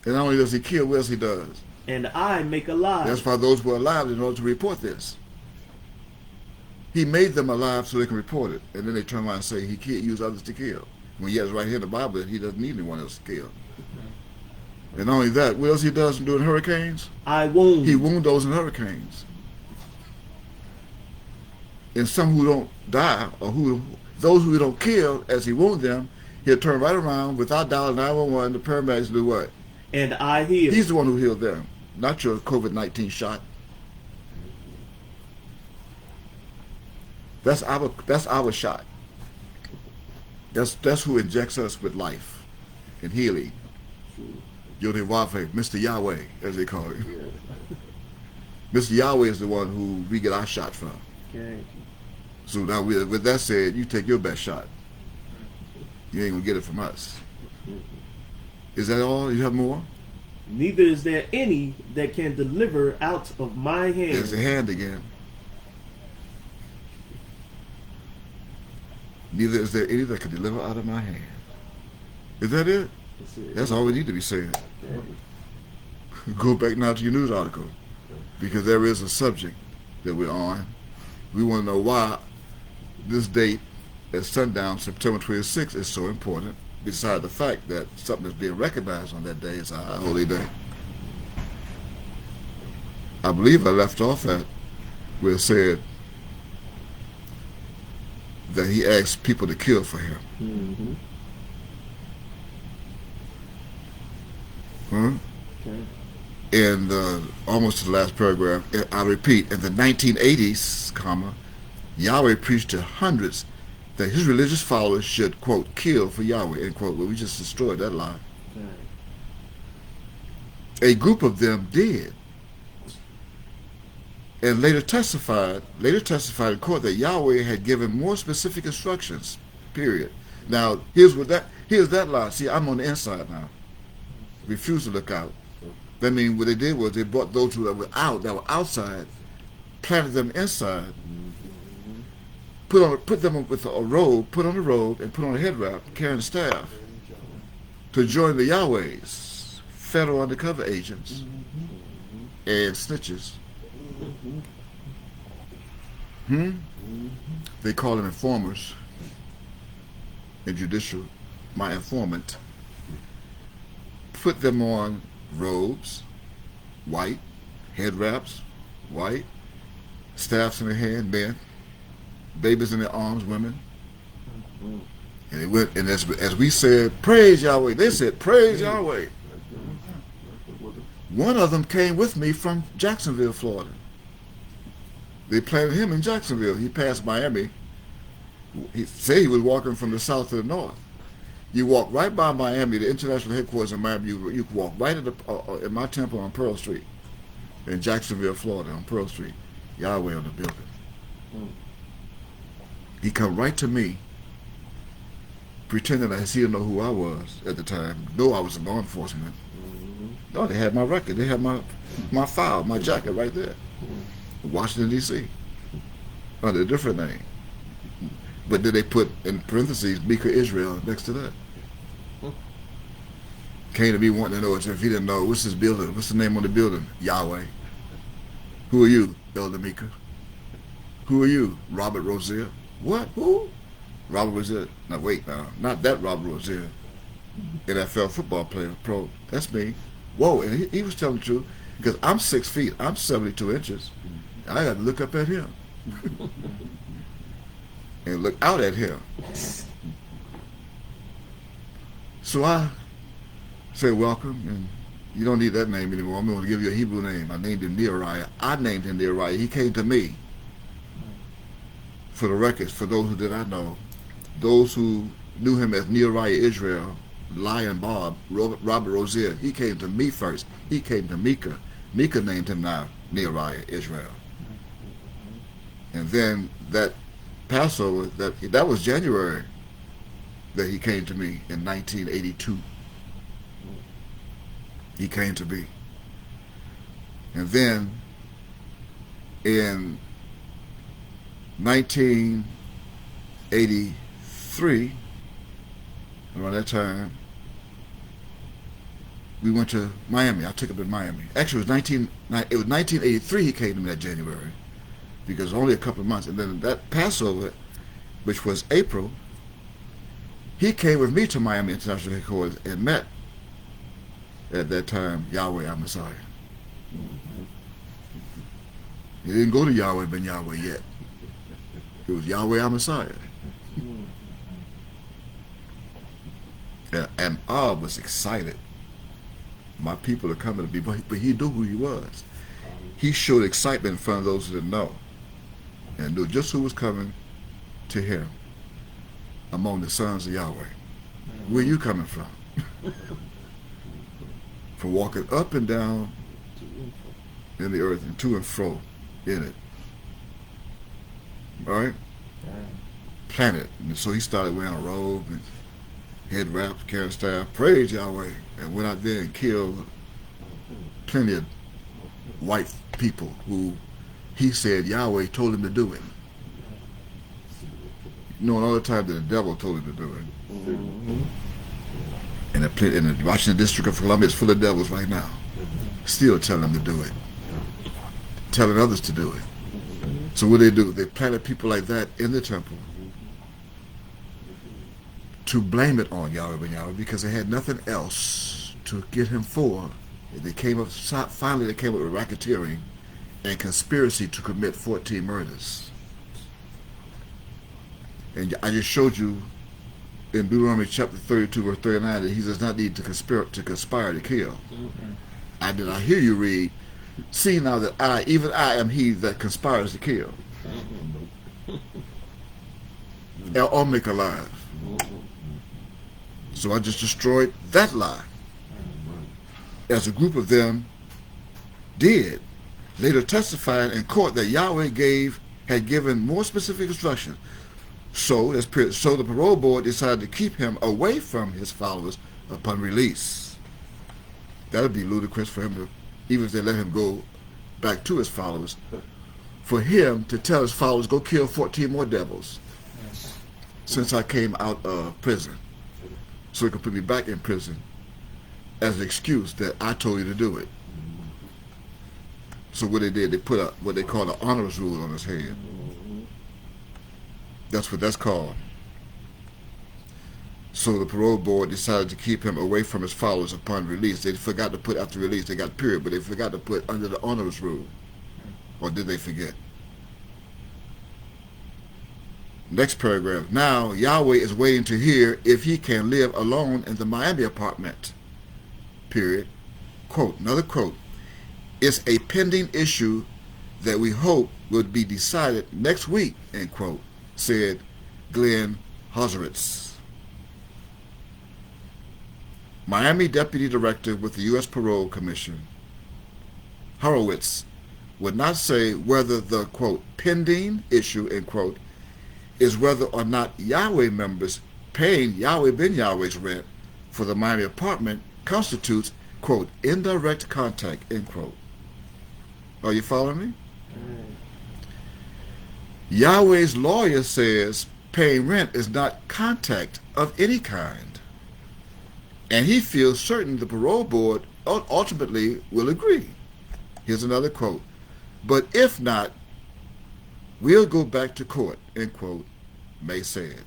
And not only does he kill, what else he does? And I make alive. That's why those who are alive in order to report this. He made them alive so they can report it. And then they turn around and say he can't use others to kill. When yet it's right here in the Bible that he doesn't need anyone else to kill. And not only that, what else he does during hurricanes? I wound. He wounds those in hurricanes. And some who don't die, or those who don't kill, as he wounds them, he'll turn right around without dialing 911. The paramedics do what? And I heal. He's the one who healed them, not your COVID-19 shot. That's our shot. That's who injects us with life and healing. Yod-Wah-He, Mr. Yahweh, as they call him. Mr. Yahweh is the one who we get our shot from. Okay. So now, with that said, you take your best shot. You ain't gonna get it from us. Is that all? You have more? Neither is there any that can deliver out of my hand. There's the hand again. Neither is there any that can deliver out of my hand. Is that it? That's all we need to be saying. Go back now to your news article, because there is a subject that we're on. We want to know why this date at sundown, September 26th, is so important, beside the fact that something is being recognized on that day is our holy day. I believe I left off at where it said that he asked people to kill for him. Mm-hmm. Okay. And almost to the last paragraph, I repeat, in the 1980s, Yahweh preached to hundreds that his religious followers should, quote, kill for Yahweh, end quote. Well, we just destroyed that lie. Okay. A group of them did. And later testified in court that Yahweh had given more specific instructions, period. Now, here's that lie. See, I'm on the inside now. Refuse to look out. That means what they did was they brought those who were outside, planted them inside, put them with a robe, put on a robe, and put on a head wrap, carrying a staff, to join the Yahwehs, federal undercover agents, and snitches. They call them informers in judicial. My informant. Put them on robes, white, head wraps, white, staffs in their hand, men, babies in their arms, women. And they went, and as we said, praise Yahweh, they said, praise Yahweh. One of them came with me from Jacksonville, Florida. They planted him in Jacksonville. He passed Miami. He said he was walking from the south to the north. You walk right by Miami, the international headquarters in Miami. You walk right at my temple on Pearl Street, in Jacksonville, Florida, on Pearl Street. Yahweh on the building. He come right to me, pretending that he didn't know who I was at the time. Though I was in law enforcement. No, they had my record. They had my file, my jacket right there. Washington, D.C. under a different name. But then they put in parentheses Mika Israel next to that. Came to me wanting to know if he didn't know, what's his building? What's the name on the building? Yahweh. Who are you, Elder Mika? Who are you? Robert Rozier. What? Who? Robert Rozier. Now wait now. Not that Robert Rozier. NFL football player, pro. That's me. Whoa, and he was telling the truth. Because I'm 6 feet. I'm 72 inches. I got to look up at him. And look out at him. So I said, welcome, and you don't need that name anymore. I'm going to give you a Hebrew name. I named him Nehariah. I named him Nehariah. He came to me. For the records, for those who did not know, those who knew him as Nehariah Israel, Lion Bob, Robert Rozier, he came to me first. He came to Mika. Mika named him now Nehariah Israel. And then that Passover, that was January that he came to me in 1982. He came to me. And then in 1983, around that time, we went to Miami. I took him to Miami. Actually, it was 1983 he came to me that January, because only a couple of months. And then that Passover, which was April, he came with me to Miami International Headquarters and met, at that time, Yahweh our Messiah. He didn't go to Yahweh ben Yahweh yet. It was Yahweh our Messiah. And I was excited. My people are coming to me, but he knew who he was. He showed excitement in front of those who didn't know, and knew just who was coming to him among the sons of Yahweh. Where you coming from? From walking up and down in the earth and to and fro in it. All right? Planet. And so he started wearing a robe and head wraps, carrying staff, praise Yahweh, and went out there and killed plenty of white people who he said Yahweh told him to do it. Knowing all the time that the devil told him to do it. And the Washington District of Columbia is full of devils right now. Still telling them to do it. Telling others to do it. So what they do, they planted people like that in the temple to blame it on Yahweh ben Yahweh, because they had nothing else to get him for. Finally they came up with racketeering and conspiracy to commit 14 murders. And I just showed you in Deuteronomy chapter 32 verse 39 that he does not need to conspire to kill. I did not hear you read, see now that even I am he that conspires to kill or make alive. So I just destroyed that lie. As a group of them did, later testifying in court that Yahweh had given more specific instructions. So the parole board decided to keep him away from his followers upon release. That would be ludicrous for him to, even if they let him go back to his followers, for him to tell his followers, go kill 14 more devils since I came out of prison. So he could put me back in prison as an excuse that I told you to do it. So what they did, they put what they call an honors rule on his head. That's what that's called. So the parole board decided to keep him away from his followers upon release. They forgot to put after release, they got period, but they forgot to put under the honors rule. Or did they forget? Next paragraph. Now Yahweh is waiting to hear if he can live alone in the Miami apartment. Period. Quote, another quote. It's a pending issue that we hope will be decided next week, end quote, said Glenn Hoseritz, Miami Deputy Director with the U.S. Parole Commission. Horowitz would not say whether the, quote, pending issue, end quote, is whether or not Yahweh members paying Yahweh ben Yahweh's rent for the Miami apartment constitutes, quote, indirect contact, end quote. Are you following me? Yahweh's lawyer says paying rent is not contact of any kind, and he feels certain the parole board ultimately will agree. Here's another quote. But if not, we'll go back to court, end quote, May said.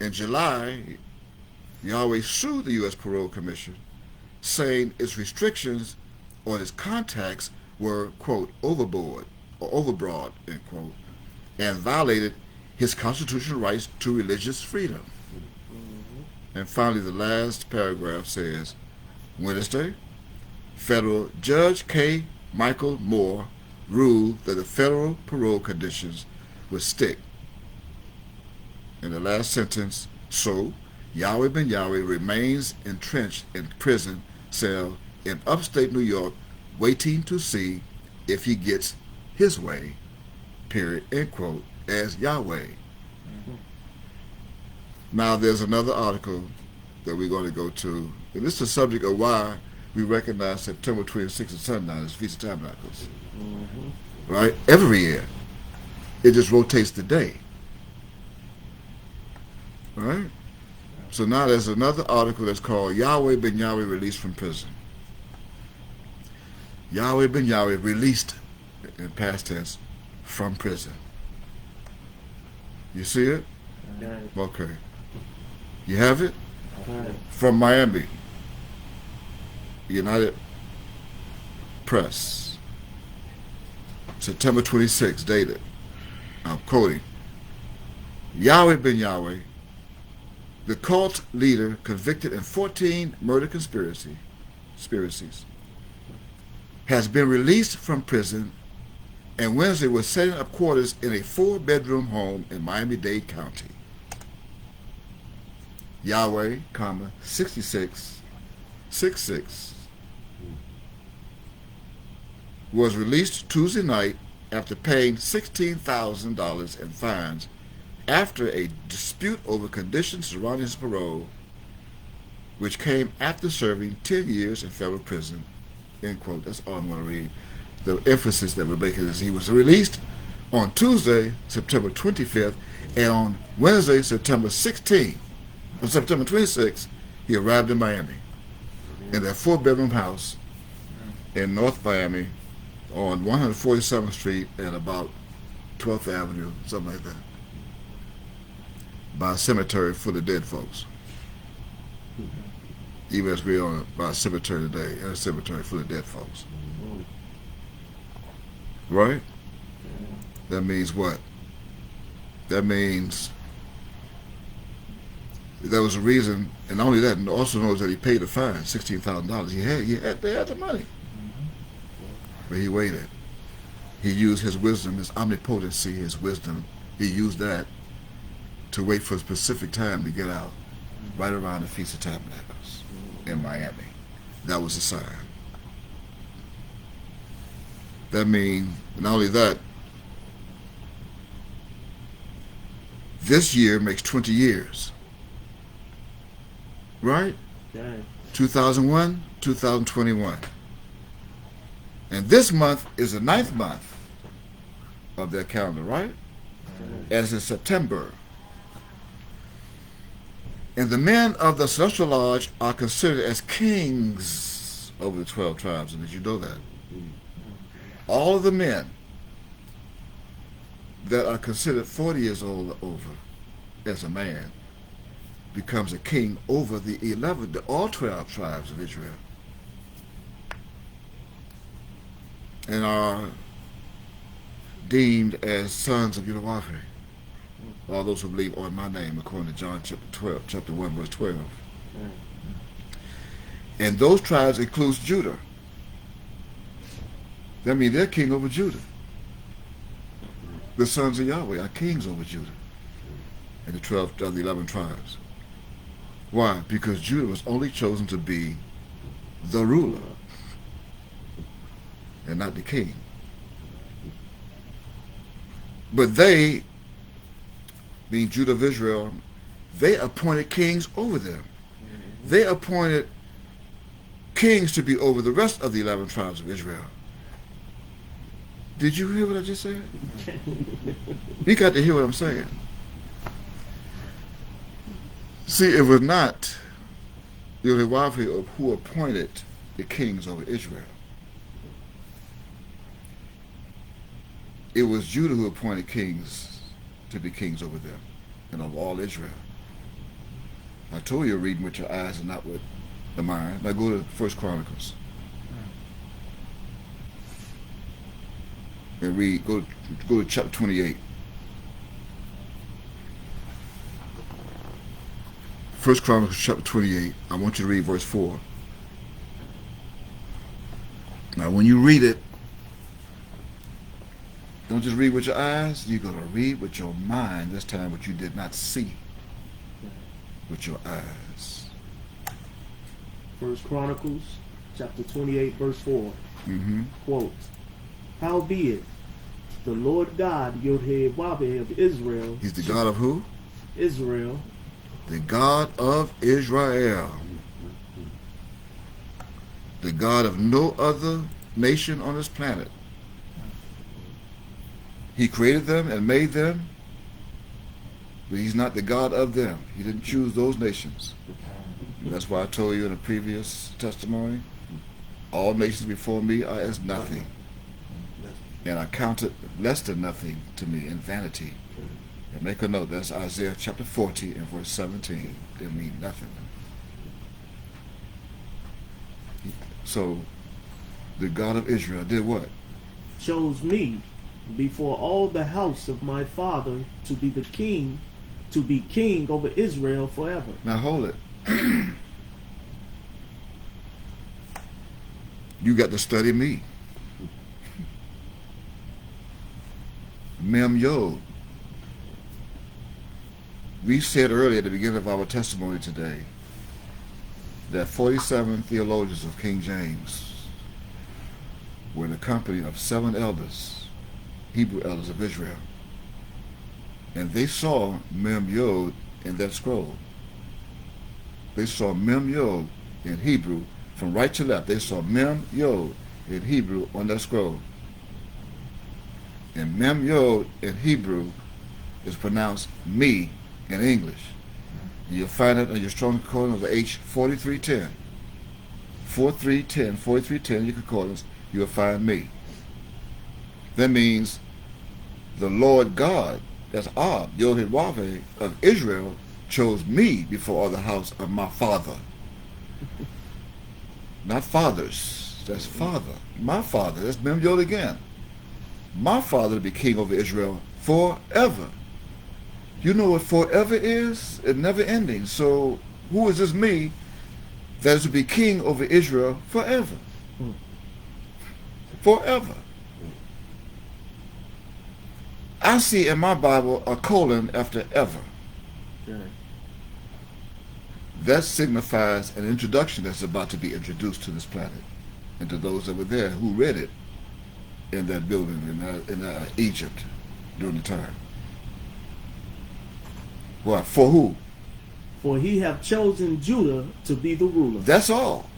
In July, Yahweh sued the U.S. Parole Commission, saying its restrictions on its contacts were, quote, overboard or overbroad, end quote, and violated his constitutional rights to religious freedom. And finally, the last paragraph says, Wednesday, Federal Judge K. Michael Moore ruled that the federal parole conditions would stick. In the last sentence, so Yahweh ben Yahweh remains entrenched in prison cell in upstate New York, waiting to see if he gets his way, period, end quote, as Yahweh. Now there's another article that we're going to go to, and this is the subject of why we recognize September 26th as sundown as Feast of Tabernacles. Right? Every year. It just rotates the day. Right? So now there's another article that's called Yahweh ben Yahweh released from prison. Yahweh ben Yahweh released, in past tense, from prison. You see it? Okay. You have it? From Miami. United Press. September 26, dated. I'm quoting. Yahweh ben Yahweh, the cult leader convicted in 14 murder conspiracies, has been released from prison and Wednesday was setting up quarters in a 4-bedroom home in Miami-Dade County. Yahweh, 6666, was released Tuesday night after paying $16,000 in fines after a dispute over conditions surrounding his parole, which came after serving 10 years in federal prison, end quote. That's all I'm going to read. The emphasis that we're making is he was released on Tuesday, September 25th, and on Wednesday, September 16th, on September 26th, he arrived in Miami, in that 4-bedroom house in North Miami on 147th Street and about 12th Avenue, something like that, by a cemetery full of dead folks. Even as we're on by a cemetery today, in a cemetery full of dead folks. Right? That means what? That means there was a reason, and not only that, and also knows that he paid the fine, $16,000. They had the money. But he waited. He used his wisdom, his omnipotency, his wisdom. He used that to wait for a specific time to get out, right around the Feast of Tabernacles in Miami. That was the sign. That means, not only that, this year makes 20 years. Right? Okay. 2001, 2021. And this month is the 9th month of their calendar, right? As in September. And the men of the Celestial Lodge are considered as kings over the 12 tribes. And did you know that? All of the men that are considered 40 years old or over as a man becomes a king over all 12 tribes of Israel. And are redeemed as sons of Yahweh. All those who believe on my name, according to John chapter 1, verse 12. And those tribes includes Judah. That means they're king over Judah. The sons of Yahweh are kings over Judah and the 11 tribes. Why? Because Judah was only chosen to be the ruler and not the king. But they, being Judah of Israel, they appointed kings over them. They appointed kings to be over the rest of the 11 tribes of Israel. Did you hear what I just said? You got to hear what I'm saying. See, it was not Yahweh who appointed the kings over Israel. It was Judah who appointed kings to be kings over them and of all Israel. I told you, reading with your eyes and not with the mind. Now go to 1 Chronicles. And read, go to chapter 28. 1 Chronicles chapter 28. I want you to read verse 4. Now when you read it, don't just read with your eyes, you're going to read with your mind this time what you did not see with your eyes. 1 Chronicles chapter 28 verse 4. Quote, howbeit, the Lord God, Yod-Heh-Wah-Beh of Israel. He's the God of who? Israel. The God of Israel. The God of no other nation on this planet. He created them and made them, but he's not the God of them. He didn't choose those nations. And that's why I told you in a previous testimony, all nations before me are as nothing. And I counted less than nothing to me in vanity. And make a note, that's Isaiah chapter 40 and verse 17. They mean nothing. So, the God of Israel did what? Chose me before all the house of my father to be the king, to be king over Israel forever. Now hold it. You got to study me. Mem Yod. We said earlier at the beginning of our testimony today that 47 theologians of King James were in the company of 7 elders, Hebrew elders of Israel. And they saw Mem Yod in that scroll. They saw Mem Yod in Hebrew from right to left. They saw Mem Yod in Hebrew on that scroll. And Mem Yod in Hebrew is pronounced me in English. And you'll find it on your strong concordance of H4310. 4310, your concordance, you'll find me. That means the Lord God, that's Ab, Yod-Heh-Wah-Beh of Israel, chose me before all the house of my father. Not fathers, that's father. My father, that's Mem Yod again. My father to be king over Israel forever. You know what forever is? It's never ending. So who is this me that is to be king over Israel forever? Forever. I see in my Bible a colon after ever. That signifies an introduction that's about to be introduced to this planet and to those that were there who read it in that building in Egypt during the time. What? For who? For he have chosen Judah to be the ruler. That's all.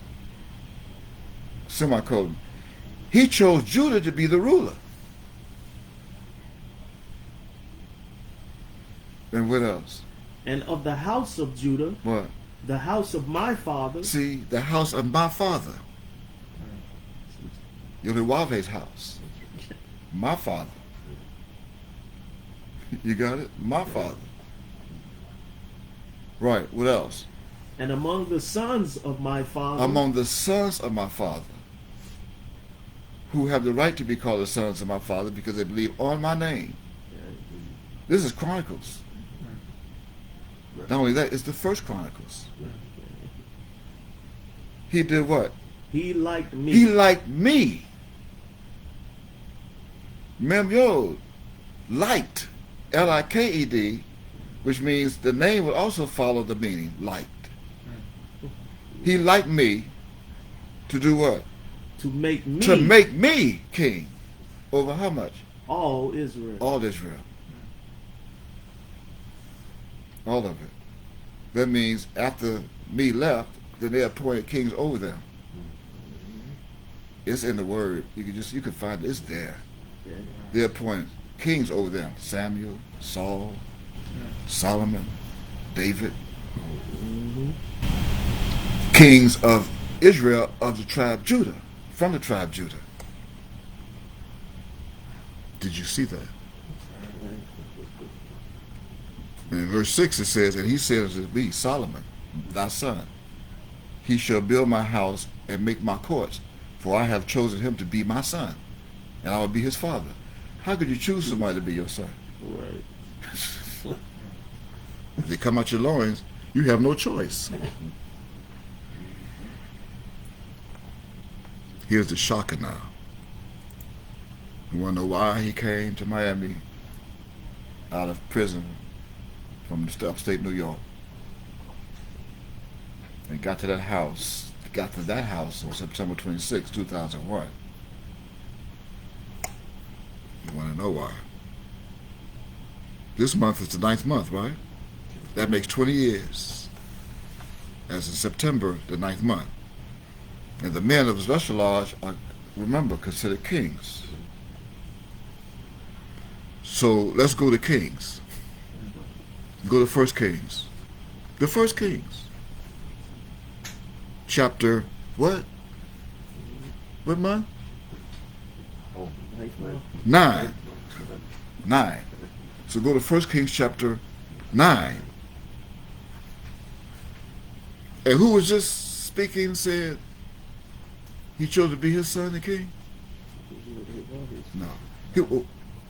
Semicolon. He chose Judah to be the ruler. And what else? And of the house of Judah, what? The house of my father. See, the house of my father. Yod-Heh-Wah-Beh's house. My father. You got it? My father. Right, what else? And among the sons of my father. Among the sons of my father. who have the right to be called the sons of my Father because they believe on my name. This is Chronicles. Not only that, it's the first Chronicles. He did what? He liked me. He liked me. Mem Yod, liked, L-I-K-E-D, which means the name would also follow the meaning, liked. He liked me to do what? To make me. To make me king over how much? All Israel. All Israel. All of it. That means after me left, then they appointed kings over them. It's in the word. You can find it. It's there. They appointed kings over them. Samuel, Saul, Solomon, David. Kings of Israel of the tribe Judah, from the tribe Judah. Did you see that? And in verse 6 it says, and he said unto me, Solomon, thy son, he shall build my house and make my courts, for I have chosen him to be my son, and I will be his father. How could you choose somebody to be your son? Right. If they come out your loins, you have no choice. Here's the shocker now. You want to know why he came to Miami out of prison from upstate New York and got to that house on September 26, 2001. You want to know why? This month is the 9th month, right? That makes 20 years. As in September, the 9th month. And the men of his lesser lodge are, remember, considered kings. So let's go to Kings. Go to 1 Kings. The 1 Kings. Chapter what? What month? 9. 9. So go to 1 Kings chapter 9. And who was just speaking said he chose to be his son, the king? No.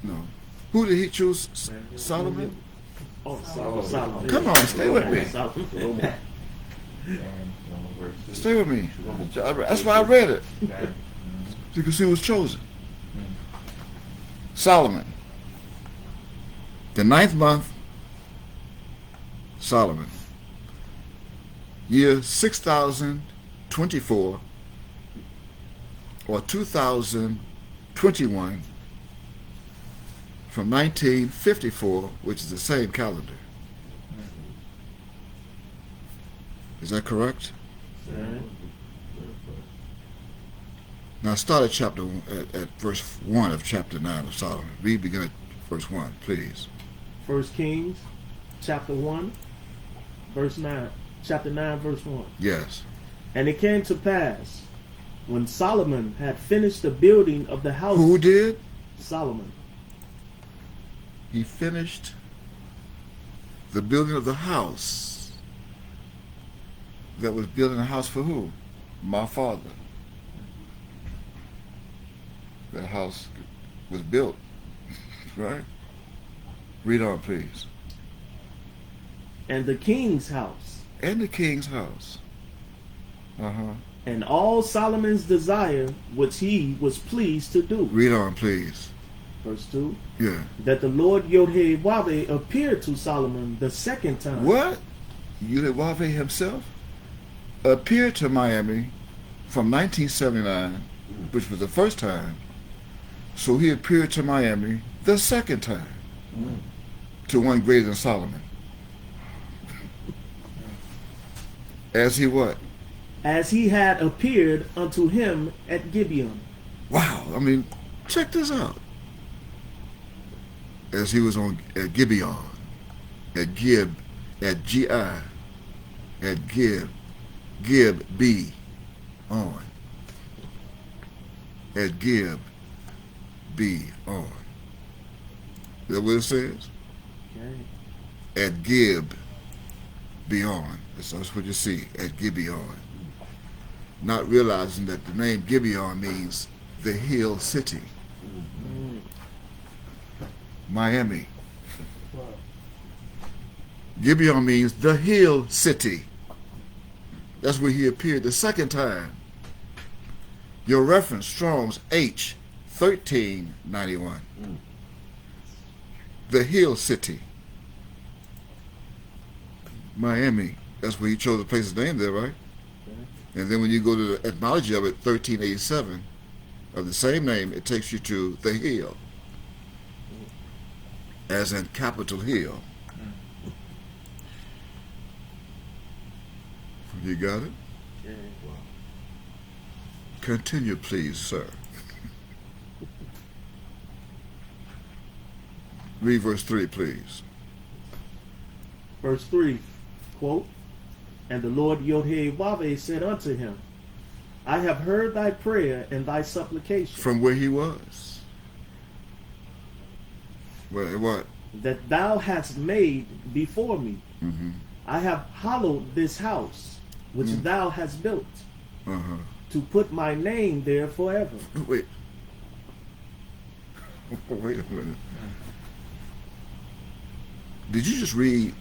No. Who did he choose? Solomon? Oh, Solomon. Come on, stay with me. Stay with me. That's why I read it. Because he was chosen. Solomon. The 9th month, Solomon. Year 6024 or 2021 from 1954, which is the same calendar. Is that correct? Now start at at verse 1 of chapter 9 of Solomon. Read begin at verse 1, please. 1 Kings chapter 1, verse 9. Chapter 9, verse 1. Yes. And it came to pass, when Solomon had finished the building of the house. Who did? Solomon. He finished the building of the house. That was building a house for who? My father. That house was built, right? Read on, please. And the king's house. And the king's house. And all Solomon's desire, which he was pleased to do. Read on, please. Verse 2. Yeah. That the Lord Yod-Heh-Wav appeared to Solomon the second time. What? Yod-Heh-Wav himself appeared to Miami from 1979, which was the first time. So he appeared to Miami the second time to one greater than Solomon. As he what? As he had appeared unto him at Gibeon. Wow, I mean, check this out. As he was at Gibeon, at Gib, at G-I, at Gib B, on. At Gib B, on. Is that what it says? Okay. At Gib beyond. That's what you see at Gibeon. Not realizing that the name Gibeon means the hill city. Miami. Gibeon means the hill city. That's where he appeared the second time. Your reference, Strong's H 1391. The hill city. Miami. That's where he chose to place his name there, right? And then when you go to the etymology of it, 1387, of the same name, it takes you to the hill, as in Capitol Hill. You got it? Continue, please, sir. Read verse 3, please. Verse 3, quote, and the Lord Yod-Heh-Wah-Veh said unto him, I have heard thy prayer and thy supplication. From where he was. Well, what? That thou hast made before me. Mm-hmm. I have hallowed this house, which thou hast built, to put my name there forever. Wait. Wait a minute. Did you just read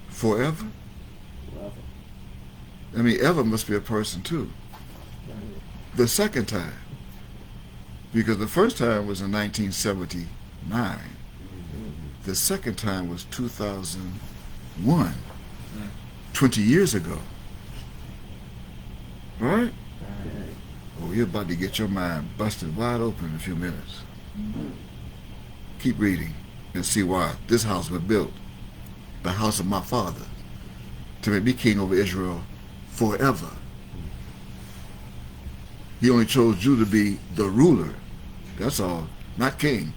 forever? Forever. I mean, ever must be a person too. The second time. Because the first time was in 1979. The second time was 2001. 20 years ago. Right? Oh, you're about to get your mind busted wide open in a few minutes. Keep reading and see why this house was built, the house of my father, to make me king over Israel forever. He only chose you to be the ruler. That's all. Not king.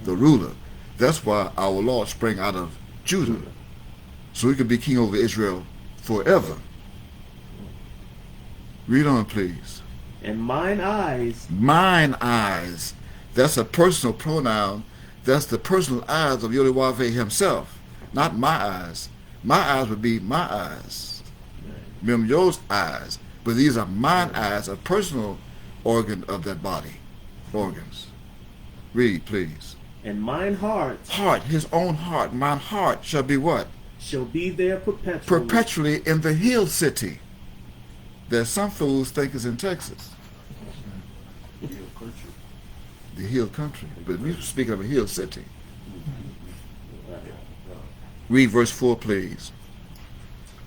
The ruler. That's why our Lord sprang out of Judah. So he could be king over Israel forever. Read on, please. And mine eyes. Mine eyes. That's a personal pronoun. That's the personal eyes of Yod-Heh-Wah-Veh himself. Not my eyes. My eyes would be my eyes. Memyo's eyes. But these are mine eyes, a personal organ of that body. Organs. Read, please. And mine heart. Heart, his own heart. Mine heart shall be what? Shall be there perpetually. Perpetually in the hill city. There's some fools think it's in Texas. The hill country. But we speak of a hill city. Read verse 4, please.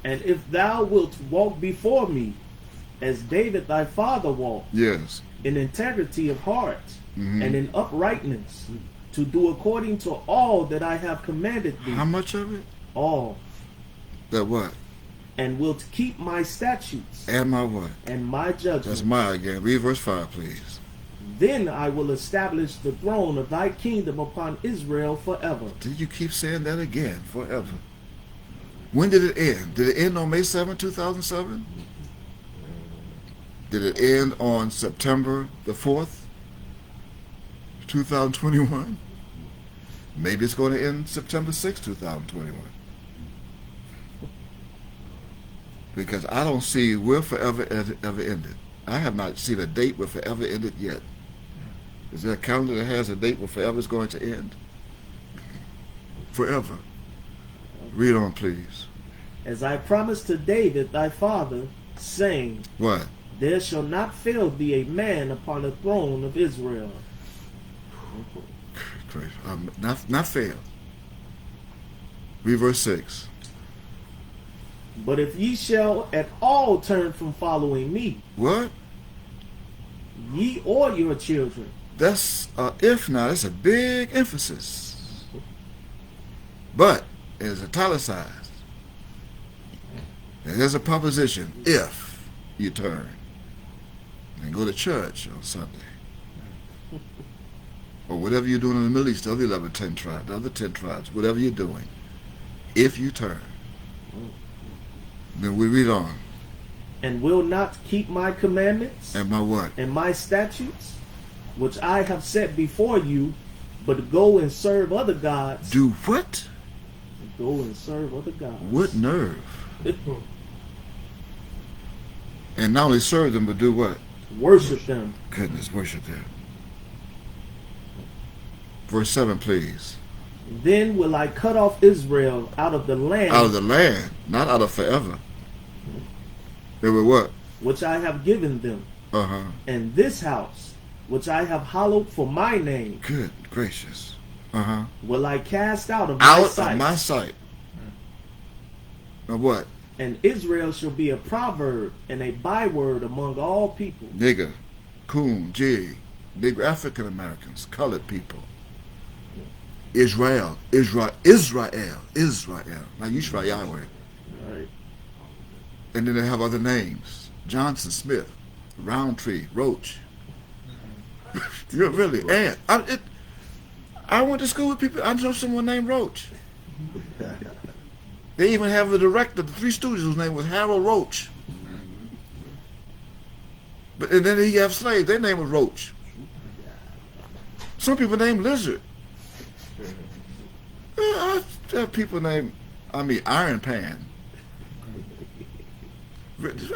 And if thou wilt walk before me, as David thy father walked, Yes. in integrity of heart, and in uprightness, to do according to all that I have commanded thee. How much of it? All. That what? And wilt keep my statutes And my what? and my judgments. That's my again. Read verse 5, please. Then I will establish the throne of thy kingdom upon Israel forever. Did you keep saying that again? Forever. When did it end? Did it end on May 7, 2007? Did it end on September the 4th, 2021? Maybe it's going to end September 6, 2021. Because I don't see where forever ever ended. I have not seen a date where forever ended yet. Is there a calendar that has a date where forever is going to end? Forever. Read on, please. As I promised to David thy father, saying, What? there shall not fail thee a man upon the throne of Israel. Great. Not fail. Read verse 6. But if ye shall at all turn from following me, What? ye or your children, That's if now. That's a big emphasis. But it's italicized. And there's a proposition. If you turn and go to church on Sunday, or whatever you're doing in the Middle East, the other 10 tribes, whatever you're doing, if you turn, then we read on. and will not keep my commandments And my what? and my statutes, which I have set before you, but go and serve other gods. Do what? Go and serve other gods. What nerve? And not only serve them, but do what? Worship them. Goodness, worship them. Verse 7, please. Then will I cut off Israel out of the land. Out of the land, not out of forever. They were what? Which I have given them. Uh-huh. And this house, which I have hallowed for my name. Good gracious. Uh-huh. Will I cast out of my Out sight. of my sight. Of what? And Israel shall be a proverb and a byword among all people. Nigger, coon, jig, big African Americans, colored people. Israel. Now Yishra Yahweh. Right. And then they have other names. Johnson, Smith, Roundtree, Roach. You're really, and I went to school with people. I know someone named Roach. They even have a director, the Three Stooges, whose name was Harold Roach. But and then he have slaves. Their name was Roach. Some people named Lizard. I have people named, Iron Pan.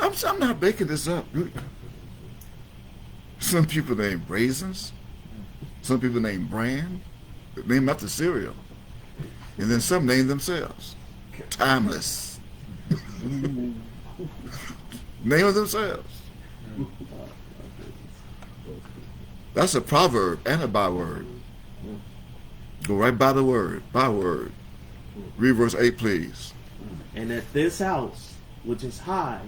I'm not making this up. Some people named Raisins. Some people named Bran. Named after cereal. And then some named themselves. Timeless. Name of themselves. That's a proverb and a byword. Go right by the word. Byword. Read verse 8, please. And at this house, which is high,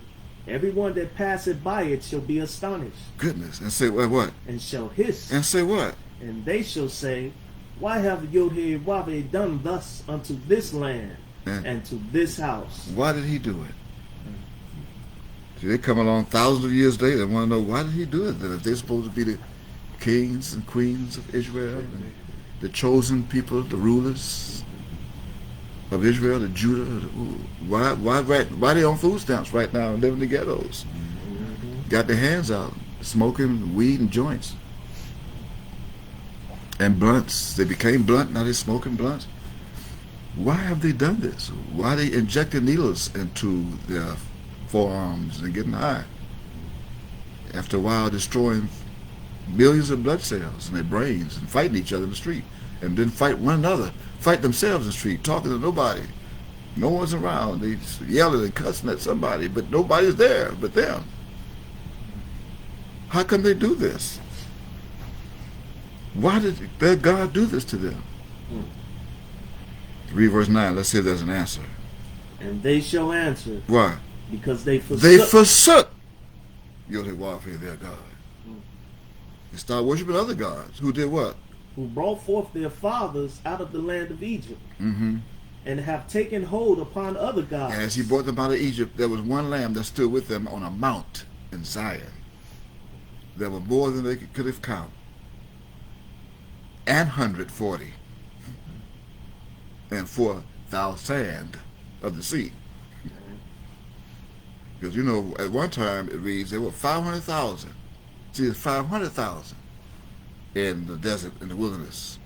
everyone that passeth by it shall be astonished. Goodness. And say what? And shall hiss. And say what? And they shall say, why have Yod-Heh-Wah-Veh done thus unto this land and to this house? Why did he do it? See, they come along thousands of years later and want to know, why did he do it then? If they're supposed to be the kings and queens of Israel, and the chosen people, the rulers of Israel, the Judah, why they on food stamps right now and living in the ghettos? Got their hands out, smoking weed and joints. And blunts. They became blunt, now they're smoking blunts. Why have they done this? Why are they injecting needles into their forearms and getting high? After a while, destroying millions of blood cells in their brains and fighting each other in the street. And then fight one another, fight themselves in the street, talking to nobody. No one's around. They just yelling and cussing at somebody, but nobody's there but them. How come they do this? Why did their God do this to them? Read verse 9. Let's see if there's an answer. And they shall answer. Why? Because they forsook. They forsook Yod-Heh-Wah-Veh, their God. They started worshiping other gods. Who did what? Who brought forth their fathers out of the land of Egypt. Mm-hmm. And have taken hold upon other gods. As he brought them out of Egypt, there was one lamb that stood with them on a mount in Zion. There were more than they could have counted. And 140. And 4,000 of the sea. Because, you know, at one time it reads there were 500,000. See, there's 500,000 in the desert, in the wilderness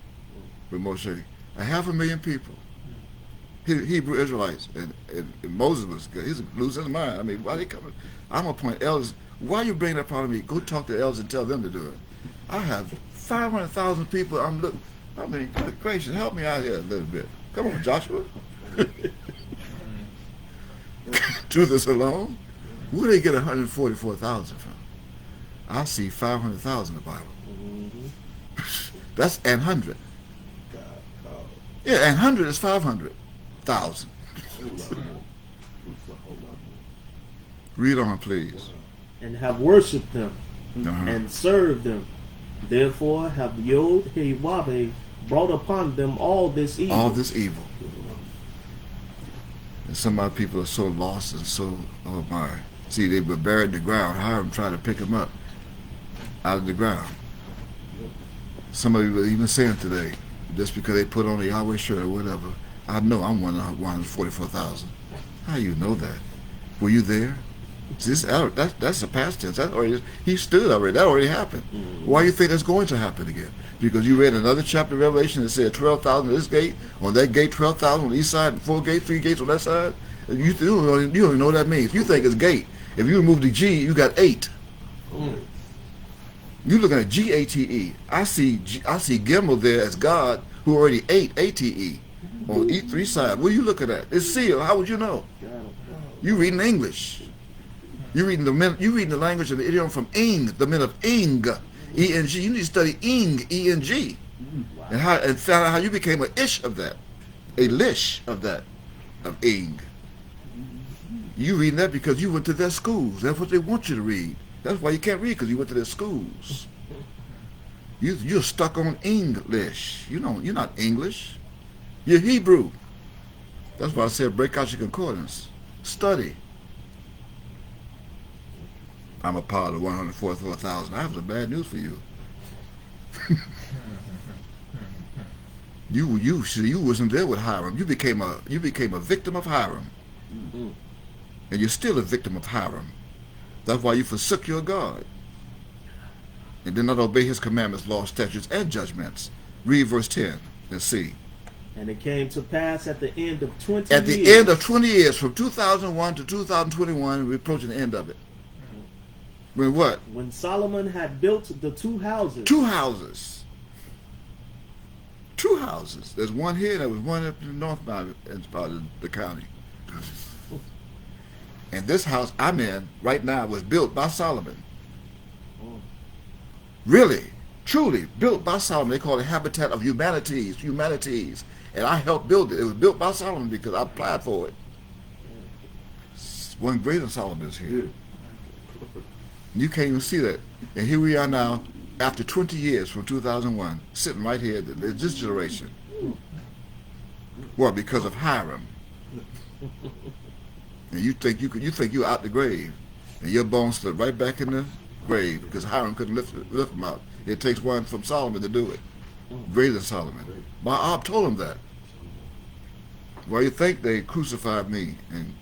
with Moshe. 500,000 people. Hebrew Israelites. And Moses was good. He's losing his mind. I mean, why they coming? I'm going to point elders. Why you bring that part of me? Go talk to the elders and tell them to do it. I have 500,000 people. Good gracious, help me out here a little bit. Come on, Joshua. Do this alone? Where do they get 144,000 from? I see 500,000 in the Bible. That's and 100. Yeah, and 100 is 500,000. Read on, please. And have worshipped them Uh-huh. and served them. Therefore have Yod-Heh-Wah-Veh brought upon them all this evil. All this evil. And some of our people are so lost and so, oh my. See, they were buried in the ground. Hiram tried to pick them up out of the ground. Some of you were even saying today, just because they put on a Yahweh shirt or whatever, I know I'm one of 144,000. How you know that? Were you there? See, that's a past tense. He stood already. That already happened. Why do you think that's going to happen again? Because you read another chapter of Revelation that said 12,000 at this gate, on that gate 12,000 on the east side, and 4 gates, 3 gates on that side. You don't even know what that means. You think it's gate. If you remove the G, you got 8. You looking at Gate. I see Gimel there as God, who already ate Ate on three sides. What are you looking at? It's sealed. How would you know? You reading English. You reading the language of the idiom from Ing, the men of Ing, E-N-G. You need to study Ing, E-N-G, and find out how you became an ish of that, a lish of that, of Ing. You reading that because you went to their schools. That's what they want you to read. That's why you can't read, because you went to their schools. You're stuck on English. You're not English. You're Hebrew. That's why I said break out your concordance. Study. I'm a part of 144,000. I have some bad news for you. You wasn't there with Hiram. You became a victim of Hiram, and you're still a victim of Hiram. That's why you forsook your God and did not obey his commandments, laws, statutes, and judgments. Read verse 10 and see. And it came to pass at the end of 20 years. At the end of 20 years, from 2001 to 2021, we're approaching the end of it. When what? When Solomon had built the two houses. Two houses. Two houses. There's one here, and there was one up in the north part of the county. And this house I'm in right now was built by Solomon. Really, truly built by Solomon. They call it Habitat of Humanities. And I helped build it. It was built by Solomon because I applied for it. One greater Solomon is here. You can't even see that. And here we are now, after 20 years from 2001, sitting right here, this generation. Well, because of Hiram. And you think you're out the grave, and your bones slip right back in the grave because Hiram couldn't lift them out. It takes one from Solomon to do it, greater than Solomon. Bob told him that. Why you think they crucified me and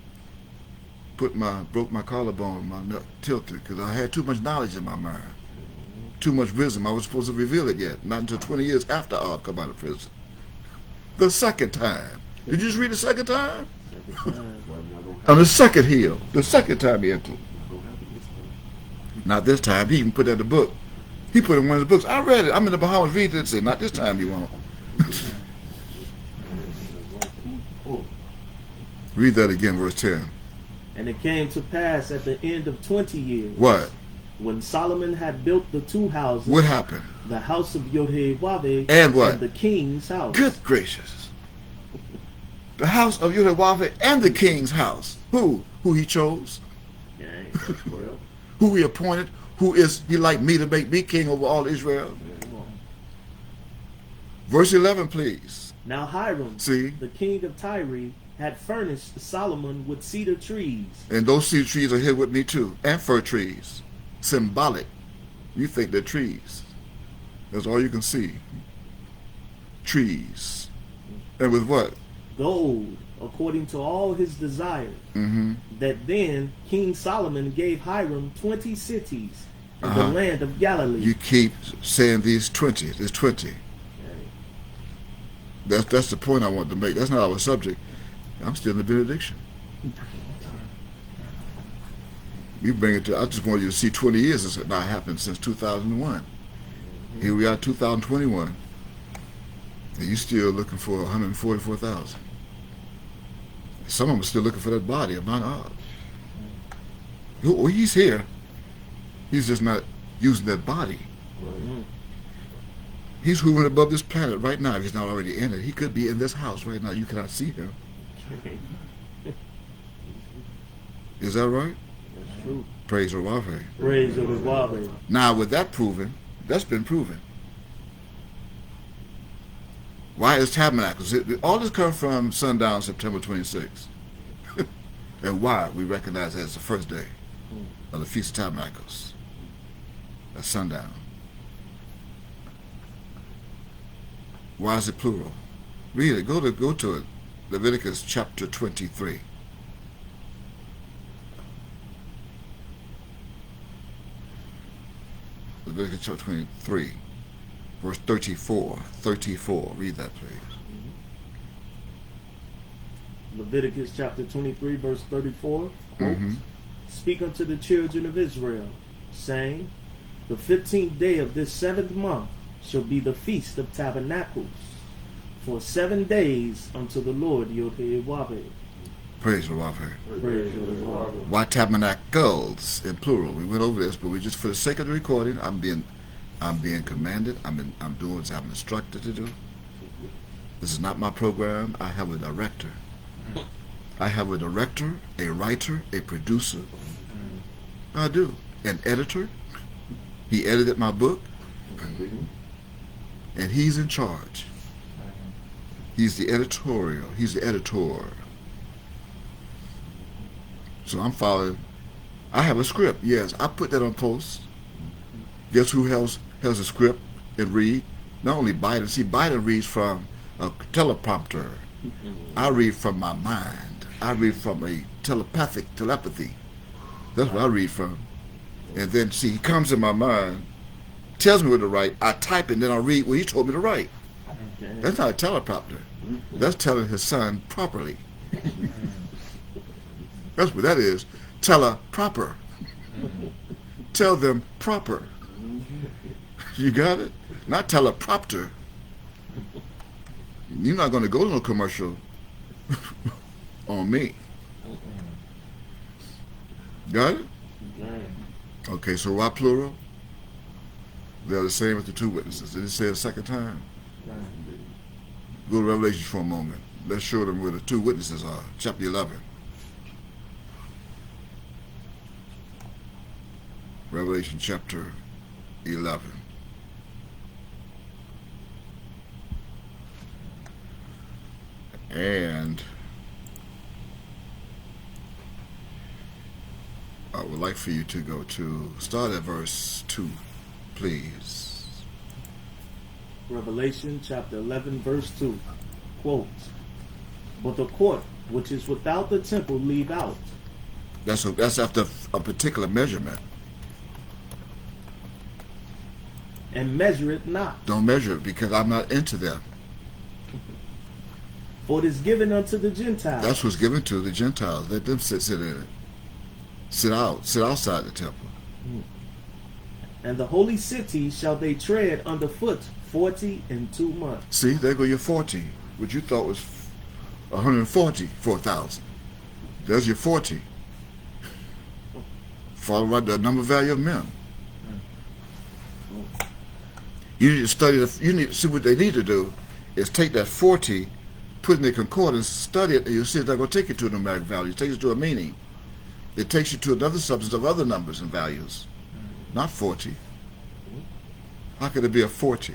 broke my collarbone, my tilted, because I had too much knowledge in my mind, too much wisdom. I was supposed to reveal it yet, not until 20 years after I come out of prison. The second time. Did you just read the second time? On the second hill, the second time he entered. Not this time. He even put that in the book. He put it in one of the books. I read it. I'm in the Bahamas reading it and say, not this time you won't. Read that again, verse 10. And it came to pass at the end of 20 years. What? When Solomon had built the two houses. What happened? The house of Yod-Heh-Wav-Heh and what? And the king's house. Good gracious. The house of Yod-Heh-Wav-Heh and the king's house. Who he chose? Yeah, who he appointed? Who is he like me to make me king over all Israel? Verse 11, please. Now Hiram, the king of Tyre, had furnished Solomon with cedar trees. And those cedar trees are here with me too. And fir trees. Symbolic. You think they're trees. That's all you can see. Trees. And with what? Gold, according to all his desire. That then King Solomon gave Hiram 20 cities in the land of Galilee. You keep saying these 20. There's 20. That's the point I want to make. That's not our subject. I'm still in the benediction. You bring it to, I just want you to see 20 years has not happened since 2001. Here we are, 2021. And you still looking for 144,000. Some of them are still looking for that body of Mount Og. Oh, he's here. He's just not using that body. He's hovering above this planet right now. If he's not already in it, he could be in this house right now. You cannot see him. Is that right? That's true. Praise Yod-Heh-Wav-Heh. Praise Yod-Heh-Wav-Heh. Now, with that proven, that's been proven. Why is tabernacles? All this comes from sundown September 26th. And why we recognize that as the first day of the Feast of Tabernacles. At sundown. Why is it plural? Read it. Go to it. Leviticus chapter 23. Leviticus chapter 23, verse 34. 34. Read that, please. Leviticus chapter 23, verse 34. Quote, Speak unto the children of Israel, saying, The 15th day of this 7th month shall be the feast of tabernacles, for 7 days unto the Lord Yod-Heh-Wah-Heh. Praise the Lord. Praise Yod-Heh-Wah-Heh. Why tabernacles in plural? We went over this, but we just, for the sake of the recording, I'm being commanded. I'm doing what I'm instructed to do. This is not my program. I have a director. I have a director, a writer, a producer. I do. An editor. He edited my book. And he's in charge. He's the editorial. He's the editor. So I'm following. I have a script. Yes, I put that on post. Guess who has a script and read? Not only Biden. See, Biden reads from a teleprompter. I read from my mind. I read from a telepathy. That's what I read from. And then, see, he comes in my mind, tells me what to write. I type it, and then I read what he told me to write. Okay. That's not a teleprompter. That's telling his son properly. That's what that is. Teleproper. Tell them proper. You got it? Not teleprompter. You're not going to go to no commercial on me. Got it? Okay, so why plural? They're the same as the two witnesses. Did it say a second time? Go to Revelation for a moment. Let's show them where the two witnesses are. Chapter 11. Revelation chapter 11. And I would like for you to go to, start at verse 2, please. Revelation chapter 11 verse 2. Quote, but the court which is without the temple leave out. That's after a particular measurement. And measure it not. Don't measure it because I'm not into them. For it is given unto the Gentiles. That's what's given to the Gentiles. Let them sit in it. Sit outside the temple. And the holy city shall they tread underfoot 42 months. See, there go your 40, which you thought was 144,000. There's your 40. Follow right the number value of men. You need to study. You need to see what they need to do is take that 40, put in the concordance, study it, and you'll see it's not going to take you to a numeric value. It takes you to a meaning. It takes you to another substance of other numbers and values, not 40. How could it be a 40?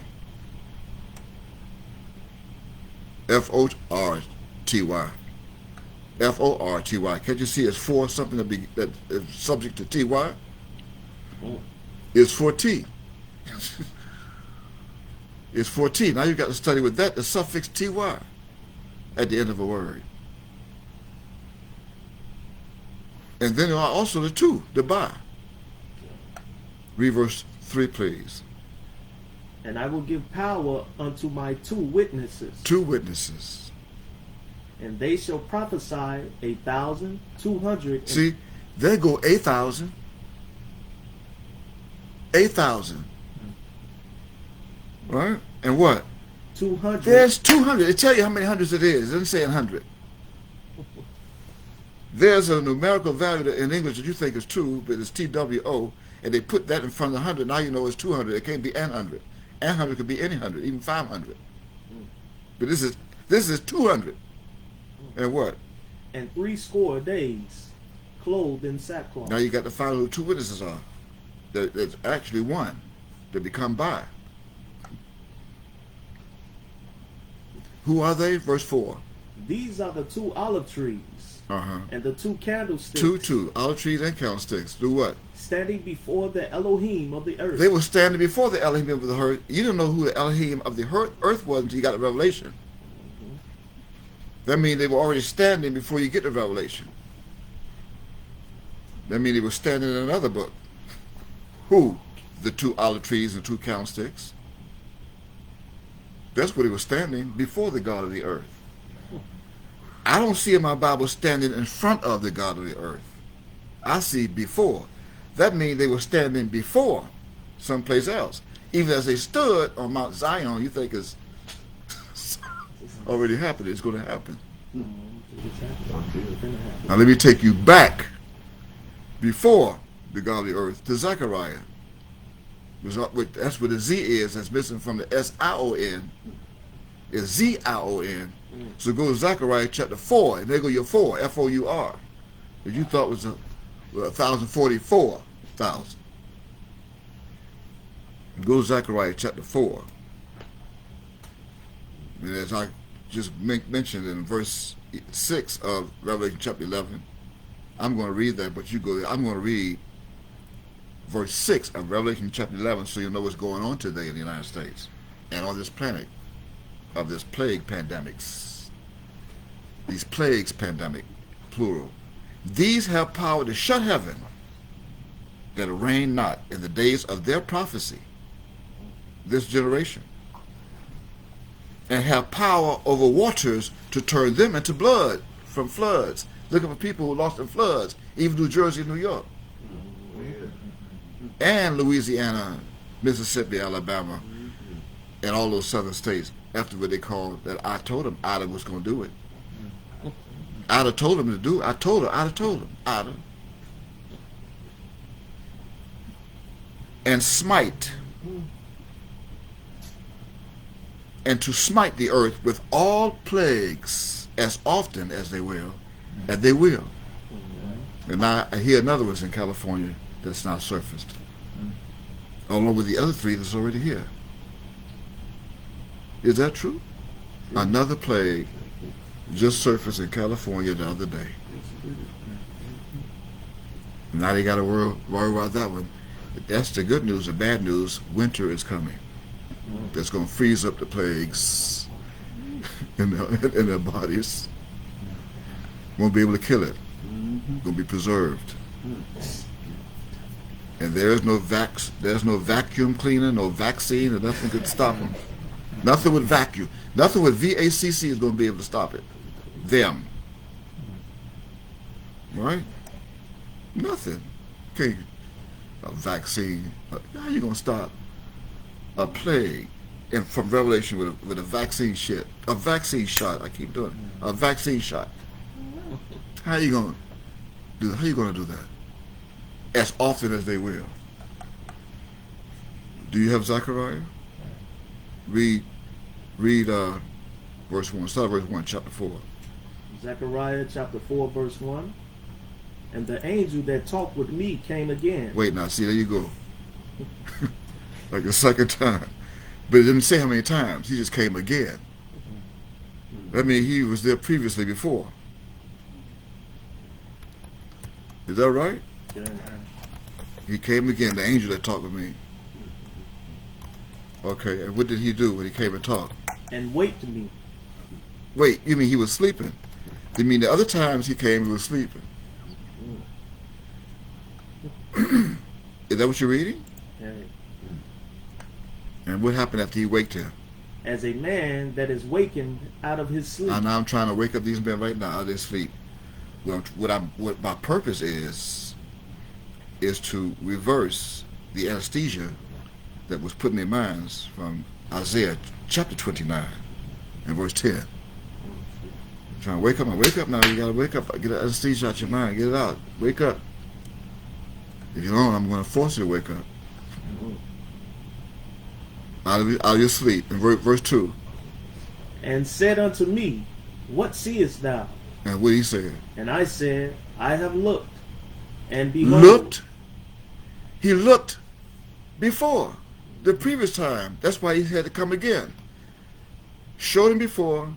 F-O-R-T-Y. F-O-R-T-Y. Can't you see it's for something that is subject to T-Y? It's for T. It's for T. Now you've got to study with that, the suffix T-Y at the end of a word. And then there are also the two, the by. Read verse 3, please. And I will give power unto my 2 witnesses. 2 witnesses. And they shall prophesy 1,200. See, there go 8,000. 8,000. Right? And what? 200. There's 200. It tell you how many hundreds it is. It doesn't say 100. There's a numerical value that in English that you think is 2, but it's TWO, and they put that in front of 100. Now you know it's 200. It can't be an 100. An 100 could be any 100, even 500. But this is 200. And what? And 60 days, clothed in sackcloth. Now you got to find who 2 witnesses are. There's actually one that become by. Who are they? Verse 4. These are the 2 olive trees. And the 2 candlesticks. 2 olive trees and candlesticks. Do what? Standing before the Elohim of the earth. They were standing before the Elohim of the earth. You didn't know who the Elohim of the earth was until you got the revelation. That means they were already standing before you get the revelation. That means they were standing in another book. Who? The 2 olive trees and 2 candlesticks. That's where they were standing before the God of the earth. I don't see in my Bible standing in front of the God of the earth. I see before. That means they were standing before someplace else. Even as they stood on Mount Zion, you think it's already happened. It's going to happen. Now let me take you back before the godly earth to Zechariah. That's where the Z is. That's missing from the S-I-O-N. It's Z-I-O-N. So go to Zechariah chapter 4, and there go your 4, F-O-U-R. That you thought was 1,044,000. Go to Zechariah chapter 4. And as I just mentioned in verse 6 of Revelation chapter 11, I'm going to read that, but you go there. I'm going to read verse 6 of Revelation chapter 11 so you know what's going on today in the United States and on this planet of this plague pandemics. These plagues pandemic, plural. These have power to shut heaven, that it rain not in the days of their prophecy, this generation, and have power over waters to turn them into blood from floods. Looking for people who lost in floods, even New Jersey and New York, and Louisiana, Mississippi, Alabama, and all those southern states. After what they called that, I told them Ida was going to do it. Ida told him to do it. I told her. Ida told him. Ida. And smite. And to smite the earth with all plagues as often as they will. And they will. And now I hear another one's in California that's now surfaced. Along with the other 3 that's already here. Is that true? Another plague just surfaced in California the other day. Now they got to worry about that one. That's the good news. The bad news, winter is coming. That's going to freeze up the plagues in their bodies. Won't be able to kill it. Going to be preserved. And there's no vacuum cleaner, no vaccine, and nothing could stop them. Nothing with vacuum. Nothing with VACC is going to be able to stop it. Them. Right? Nothing. Okay. A vaccine. How are you going to stop a plague from Revelation with a vaccine shit? A vaccine shot. I keep doing it. A vaccine shot. How are you going to do that? How are you going to do that? As often as they will. Do you have Zechariah? Read verse 1. Start verse 1, chapter 4. Zechariah chapter 4, verse 1. And the angel that talked with me came again. Wait, now, see, there you go. Like the second time. But it didn't say how many times. He just came again. That means he was there previously before. Is that right? Yeah. He came again, the angel that talked with me. Okay, and what did he do when he came and talked? And waked me. Wait, you mean he was sleeping? You mean the other times he came, he was sleeping? Is that what you're reading? Yeah. And what happened after he waked him? As a man that is wakened out of his sleep. And I'm trying to wake up these men right now out of their sleep. What my purpose is to reverse the anesthesia that was put in their minds from Isaiah chapter 29 and verse 10. I'm trying to wake up now. You gotta wake up. Get the anesthesia out your mind. Get it out. Wake up. If you don't, I'm going to force you to wake up. Out of your sleep. In verse 2. And said unto me, What seest thou? And what he said? And I said, I have looked, and behold. Looked? He looked before, the previous time. That's why he had to come again. Showed him before,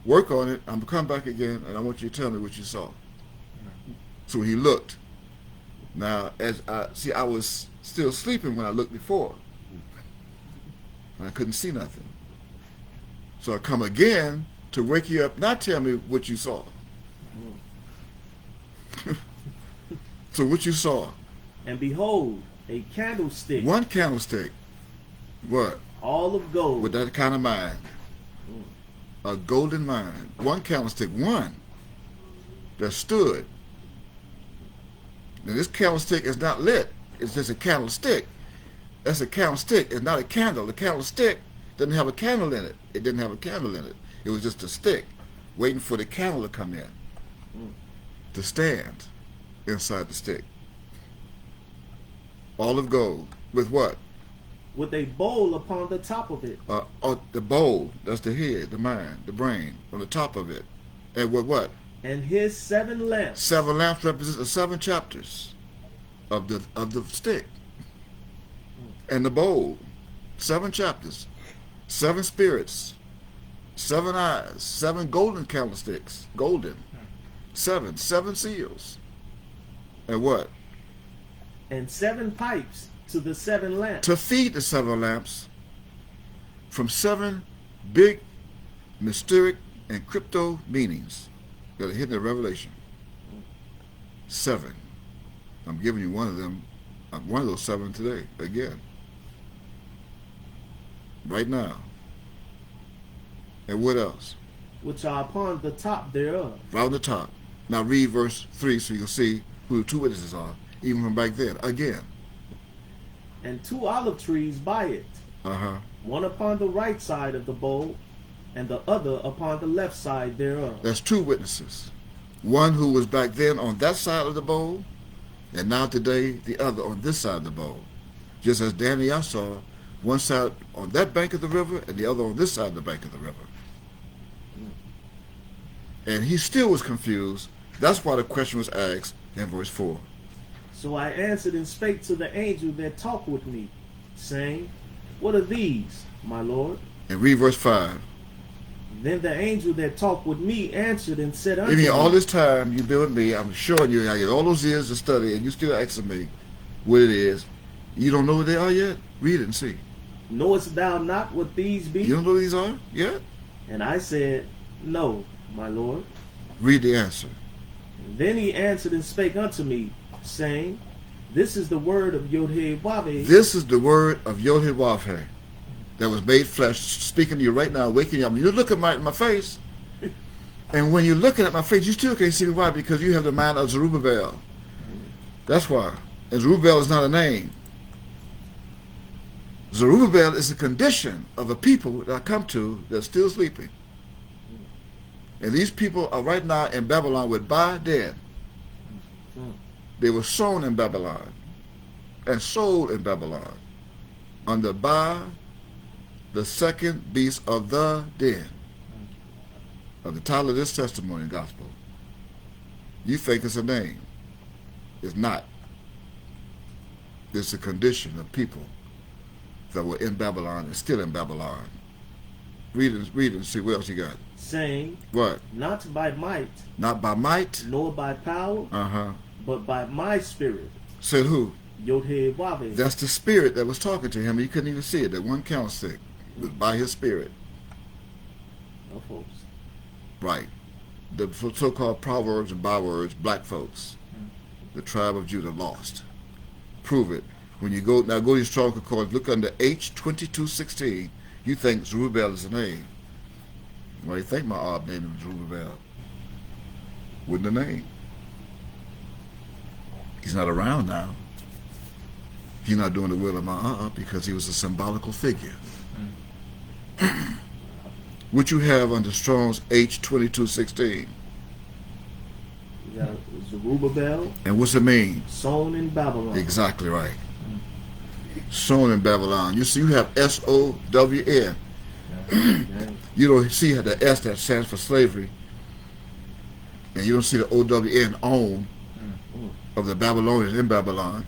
work on it. I'm going to come back again, and I want you to tell me what you saw. So he looked. Now, I was still sleeping when I looked before. I couldn't see nothing. So I come again to wake you up, not tell me what you saw. So what you saw? And behold, a candlestick. One candlestick. What? All of gold. With that kind of mind. A golden mind. One candlestick. One. That stood. Now this candlestick is not lit. It's just a candlestick. That's a candlestick. It's not a candle. The candlestick doesn't have a candle in it. It didn't have a candle in it. It was just a stick waiting for the candle to come in, to stand inside the stick. All of gold. With what? With a bowl upon the top of it. The bowl, that's the head, the mind, the brain, on the top of it. And with what? And his 7 lamps. 7 lamps represent the 7 chapters of the stick. And the bowl, 7 chapters, 7 spirits, 7 eyes, 7 golden candlesticks, golden, 7 seals. And what? And 7 pipes to the 7 lamps. To feed the 7 lamps from 7 big, mysteric, and crypto meanings that are hidden in Revelation. 7. I'm giving you one of them, one of those 7 today, again. Right now. And what else? Which are upon the top thereof. Right on the top. Now read verse 3 so you can see who the 2 witnesses are, even from back then. Again. And 2 olive trees by it. One upon the right side of the bowl, and the other upon the left side thereof. That's 2 witnesses. One who was back then on that side of the bowl, and now today the other on this side of the bowl. Just as Daniel saw one side on that bank of the river and the other on this side of the bank of the river. And he still was confused. That's why the question was asked in verse 4. So I answered and spake to the angel that talked with me, saying, What are these, my Lord? And read verse 5. Then the angel that talked with me answered and said unto Even me, all this time you've been with me, I'm showing you, I get all those years to study, and you still asking me what it is. You don't know what they are yet? Read it and see. Knowest thou not what these be? You don't know what these are yet? And I said, No, my Lord. Read the answer. And then he answered and spake unto me, saying, This is the word of Yod-Heh-Wah-Heh. This is the word of Yod-Heh-Wah-Heh that was made flesh, speaking to you right now, waking you up. You look at my face, and when you're looking at my face, you still can't see me. Why? Because you have the mind of Zerubbabel. That's why. And Zerubbabel is not a name. Zerubbabel is a condition of a people that I come to that's still sleeping. And these people are right now in Babylon with Ba dead. They were sown in Babylon and sold in Babylon under Ba, the second beast of the den. Of the title of this testimony and gospel. You think it's a name. It's not. It's a condition of people that were in Babylon and still in Babylon. Read and see what else you got. Saying, What? Not by might, Not by might. nor by power, but by my spirit. Said who? Yod-Heh-Wah-Heh. That's the spirit that was talking to him. He couldn't even see it. That one candlestick was by his spirit. No folks. Right. The so-called proverbs and bywords, black folks. The tribe of Judah lost. Prove it. When you go to your strong concordance, look under H2216. You think Zerubbabel is a name. Well, you think my odd name is Zerubbabel. Wasn't a name. He's not around now. He's not doing the will of my because he was a symbolical figure. What you have under Strong's H2216. You got Zerubbabel. And what's it mean? Sown in Babylon. Exactly right. Sown in Babylon. You see, you have S-O-W-N. You don't see the S that stands for slavery. And you don't see the O-W-N, own, of the Babylonians in Babylon.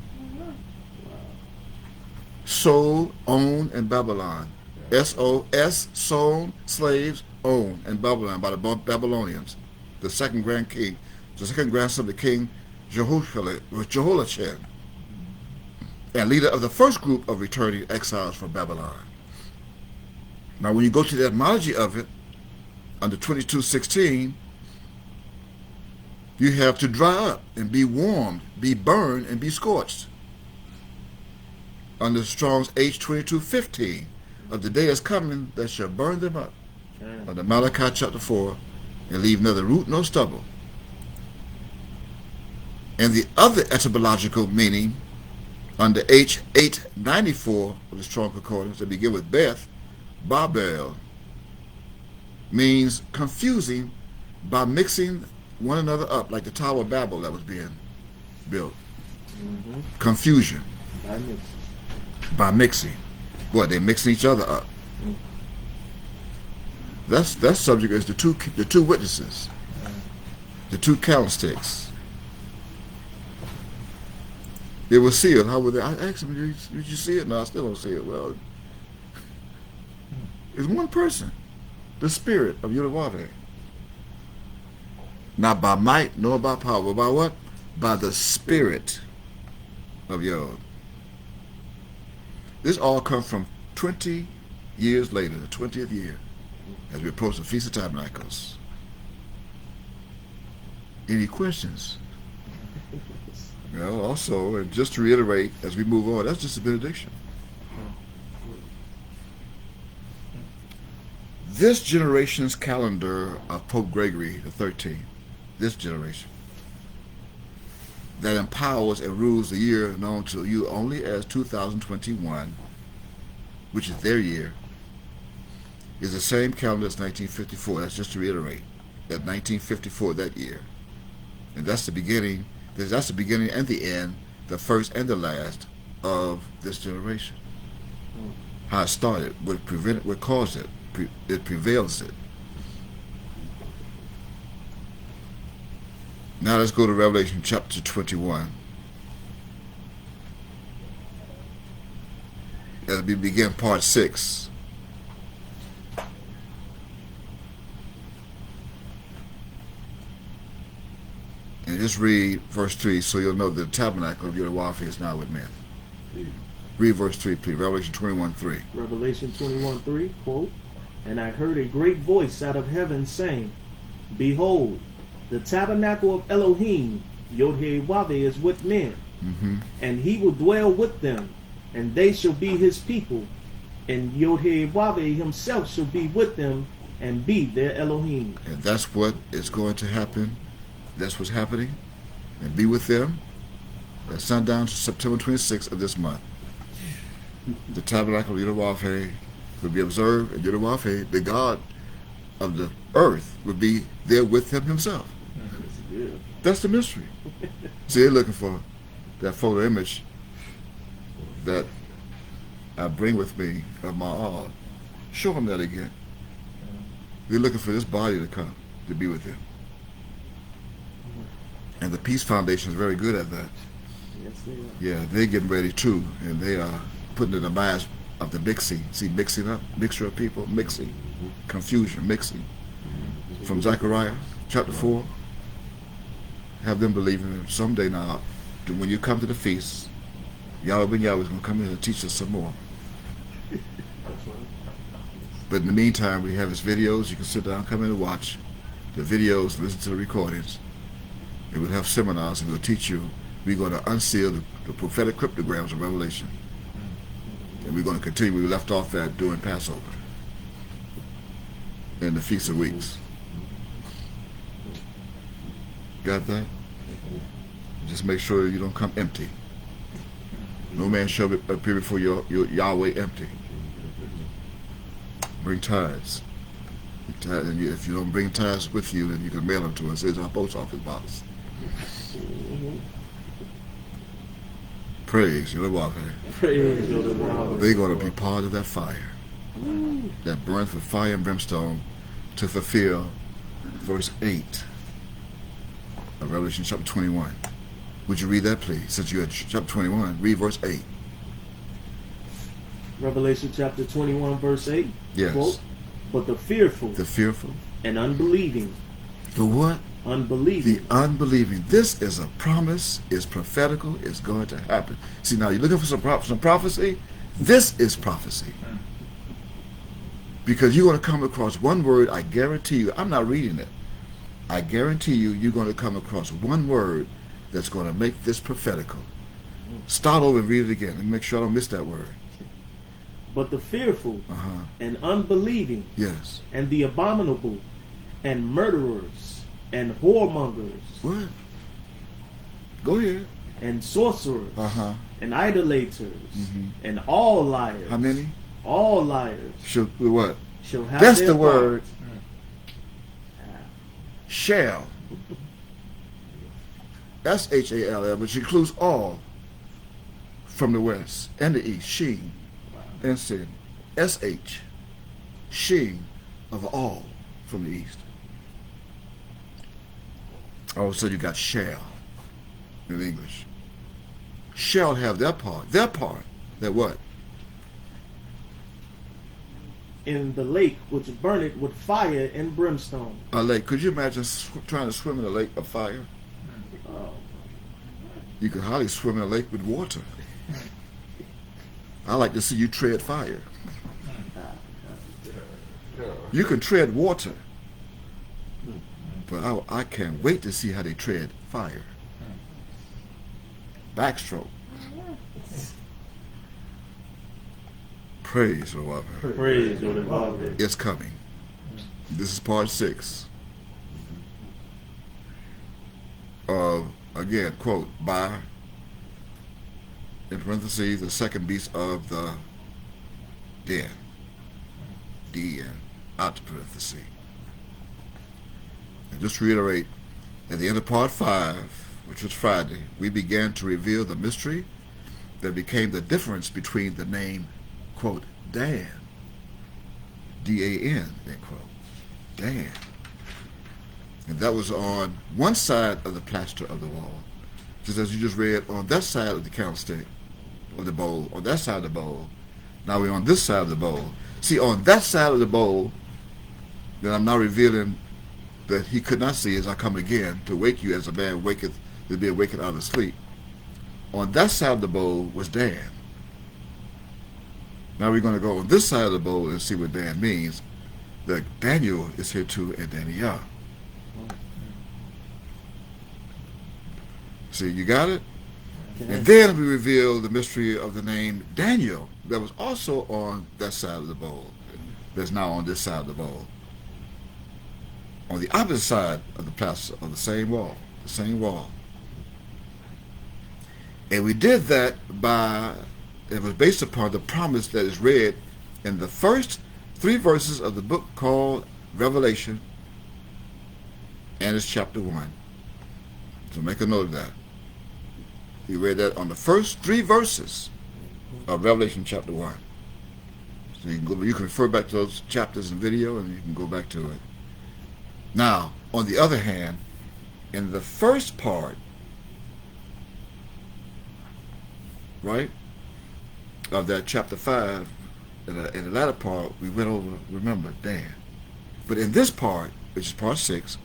Sold, owned in Babylon. S-O-S, sown, slaves, owned in Babylon by the Babylonians. The second grandson of the king Jehoiachin, and leader of the first group of returning exiles from Babylon. Now when you go to the etymology of it, under 2216, you have to dry up and be warmed, be burned, and be scorched. Under Strong's H2215, of the day is coming that shall burn them up. Under Malachi chapter 4, and leave neither root nor stubble. And the other etymological meaning Under H894 of the Strong Concordance, that begin with Beth, Babel, means confusing by mixing one another up, like the Tower of Babel that was being built. Mm-hmm. Confusion By mixing. by mixing. Boy, they're mixing each other up. That subject is the two witnesses, the two candlesticks. They were sealed. How were they? I asked them, did you see it? No, I still don't see it. Well, it's one person, the spirit of Yudawave. Not by might, nor by power, but by what? By the spirit of Yod. This all comes from 20 years later, the 20th year, as we approach the Feast of Tabernacles. Any questions? Well, also, and just to reiterate as we move on, that's just a benediction. This generation's calendar of Pope Gregory XIII, this generation, that empowers and rules the year known to you only as 2021, which is their year, is the same calendar as 1954. That's just to reiterate, that 1954, that year. And that's the beginning and the end, the first and the last of this generation. How it started, what caused it, it prevails it. Now let's go to Revelation chapter 21. As we begin part 6. And just read verse 3 so you'll know that the tabernacle of your warfare is now with men. Read verse 3, please. Revelation 21:3. Revelation 21:3, quote, "And I heard a great voice out of heaven saying, Behold, the tabernacle of Elohim, Yod-Heh-Waveh, is with men, and he will dwell with them, and they shall be his people, and Yod-Heh-Waveh himself shall be with them, and be their Elohim." And that's what is going to happen. That's what's happening. And be with them at sundown to September 26th of this month. The tabernacle of Yod-Heh-Waveh will be observed, and Yod-Heh-Waveh, the God of the earth, will be there with him himself. That's the mystery. See, they're looking for that photo image that I bring with me of my all. Show them that again. They're looking for this body to come to be with them. And the Peace Foundation is very good at that. Yes, they are. Yeah, they're getting ready too, and they are putting in the minds of the mixing. See, mixing up, mixture of people, mixing, confusion, mixing. From Zechariah chapter 4, have them believing that someday now, when you come to the feast, Yahweh Ben Yahweh is going to come in and teach us some more. But in the meantime, we have his videos. You can sit down, come in and watch the videos, listen to the recordings. And we'll have seminars and we'll teach you. We're going to unseal the prophetic cryptograms of Revelation. And we're going to continue. We left off at during Passover and the Feast of Weeks. Got that? Just make sure you don't come empty. No man shall appear before your Yahweh empty. Bring tithes. And if you don't bring tithes with you, then you can mail them to us. It's our post office box. Praise Yahweh. Praise Yahweh. They're going to be part of that fire. That burns with fire and brimstone to fulfill verse 8 of Revelation chapter 21. Would you read that, please? Since you're at chapter 21, read verse 8. Revelation chapter 21, verse 8. Yes. Quote, "But the fearful and unbelieving." The what? Unbelieving. The unbelieving. This is a promise, is prophetical, is going to happen. See, now you're looking for some prophecy? This is prophecy. Because you're going to come across one word, I guarantee you, I'm not reading it. I guarantee you, you're going to come across one word that's going to make this prophetical. Start over and read it again and make sure I don't miss that word. "But the fearful and unbelieving, Yes. and the abominable, and murderers, and whoremongers, What? Go ahead. and sorcerers, and idolaters, and all liars. How many? All liars Shall what? shall have That's their the word. part. Shall. That's H-A-L-L, which includes all from the west and the east. Sheen and sin. S-H. Sheen of all from the east. All of a sudden you got shall in English. Shall have their part. Their part. Their what? In the lake which burneth with fire and brimstone. A lake. Could you imagine trying to swim in a lake of fire? Oh. You could hardly swim in a lake with water. I like to see you tread fire. You can tread water, but I can't wait to see how they tread fire. Backstroke. Praise the Lord. Praise the Lord. It's coming. This is part 6. Again, quote, by, in parentheses, the second beast of the den. D-N, out the parentheses. And just to reiterate, at the end of part 5, which was Friday, we began to reveal the mystery that became the difference between the name, quote, Dan, D-A-N, end quote, Dan. And that was on one side of the plaster of the wall. Just as you just read, on that side of the candlestick, or the bowl, on that side of the bowl. Now we're on this side of the bowl. See, on that side of the bowl, that I'm now revealing that he could not see as I come again to wake you as a man waketh, to be awakened out of sleep. On that side of the bowl was Dan. Now we're going to go on this side of the bowl and see what Dan means. That Daniel is here too, and Daniel. See, you got it? Okay. And then we reveal the mystery of the name Daniel that was also on that side of the bowl, that's now on this side of the bowl. On the opposite side of the plaster of the same wall, And we did that by, it was based upon the promise that is read in the first 3 verses of the book called Revelation, and it's chapter 1. So make a note of that. We read that on the first 3 verses of Revelation chapter 1. So you can refer back to those chapters in video and you can go back to it. Now, on the other hand, in the first part, right, of that chapter 5, in the latter part, we went over, remember, Dan. But in this part, which is part 6,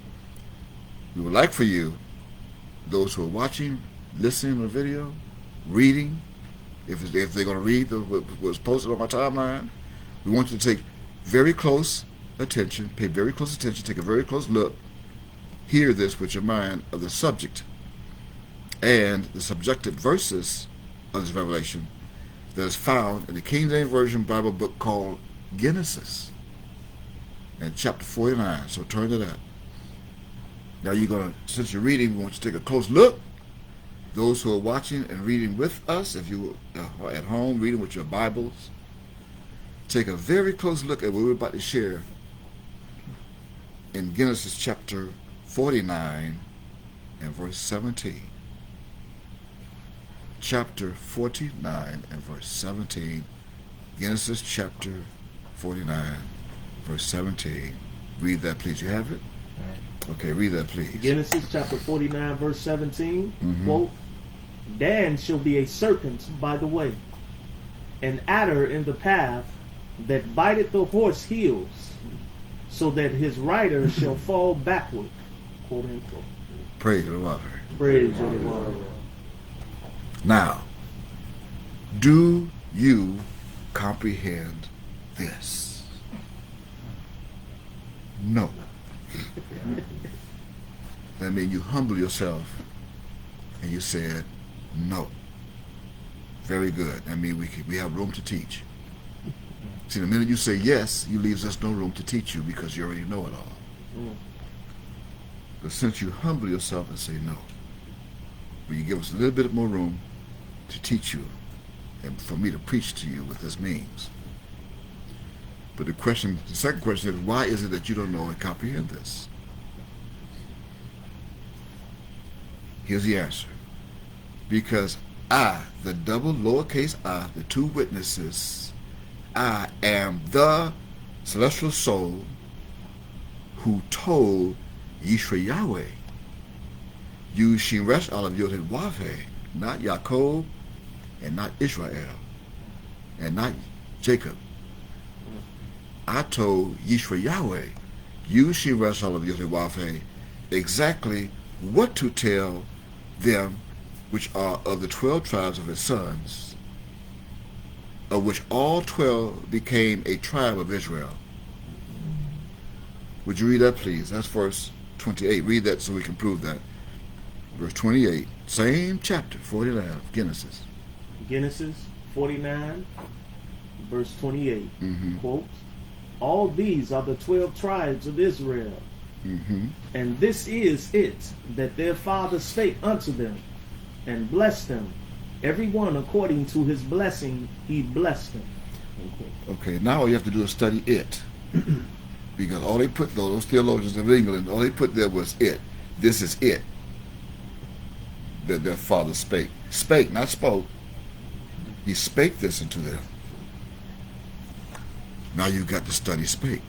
we would like for you, those who are watching, listening to the video, reading, if they're going to read what was posted on my timeline, we want you to take very close attention, pay very close attention, take a very close look, hear this with your mind of the subject and the subjective verses of this revelation that is found in the King James Version Bible book called Genesis, and chapter 49. So turn to that. Now you're going to, since you're reading, we want you to take a close look. Those who are watching and reading with us, if you are at home reading with your Bibles, take a very close look at what we're about to share in Genesis chapter 49 and verse 17. Chapter 49 and verse 17. Genesis chapter 49, verse 17. Read that, please. You have it? Okay, read that, please. Genesis chapter 49, verse 17, quote, Dan shall be a serpent by the way, an adder in the path, that biteth the horse heels, so that his rider shall fall backward. Quote unquote. Praise the Lord. Praise the Lord. Now, do you comprehend this? No. That means you humble yourself and you said no. Very good. That means we have room to teach. See, the minute you say yes, you leaves us no room to teach you because you already know it all. But since you humble yourself and say no, will you give us a little bit more room to teach you and for me to preach to you what this means. But the second question is, why is it that you don't know and comprehend this? Here's the answer. Because I, the double lowercase I, the two witnesses, I am the celestial soul who told Yishra Yahweh, you Shiresh Aleph Yod Wahe, not Yaakov, and not Israel, and not Jacob. I told Yishra Yahweh, you Shiresh Aleph Yod Wahe, exactly what to tell them which are of the 12 tribes of his sons, of which all 12 became a tribe of Israel. Would you read that, please? That's verse 28. Read that so we can prove that. Verse 28, same chapter, 49 of Genesis. Genesis 49, verse 28. Mm-hmm. Quote, all these are the 12 tribes of Israel. Mm-hmm. And this is it, that their father spake unto them, and blessed them. Every one according to his blessing, he blessed them. Okay, now all you have to do is study it. Because all they put, those theologians of England, all they put there was it. This is it. That their father spake. Spake, not spoke. He spake this into them. Now you've got to study spake.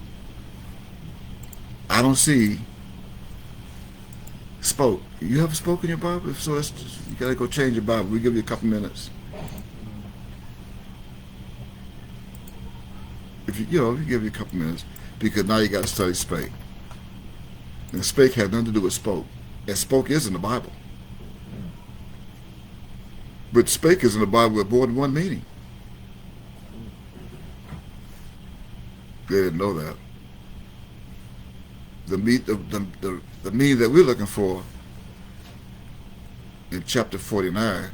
I don't see spoke. You have spoke in your Bible? If so, you got to go change your Bible. We'll give you a couple minutes. If you we'll give you a couple minutes, because now you got to study spake. And spake had nothing to do with spoke. And spoke is in the Bible. But spake is in the Bible with more than one meaning. They didn't know that. The meaning that we're looking for in chapter 49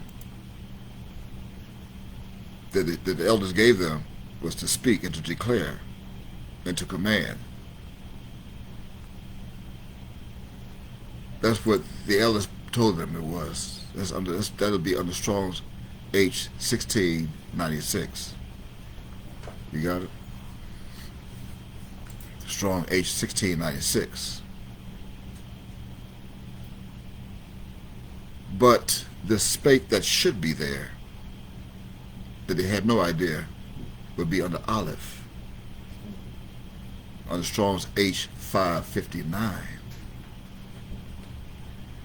that the elders gave them was to speak and to declare and to command. That's what the elders told them it was. That'll be under Strong's H 1696. You got it? Strong H 1696. But the spake that should be there, that they had no idea, would be under Aleph, under Strong's H 559.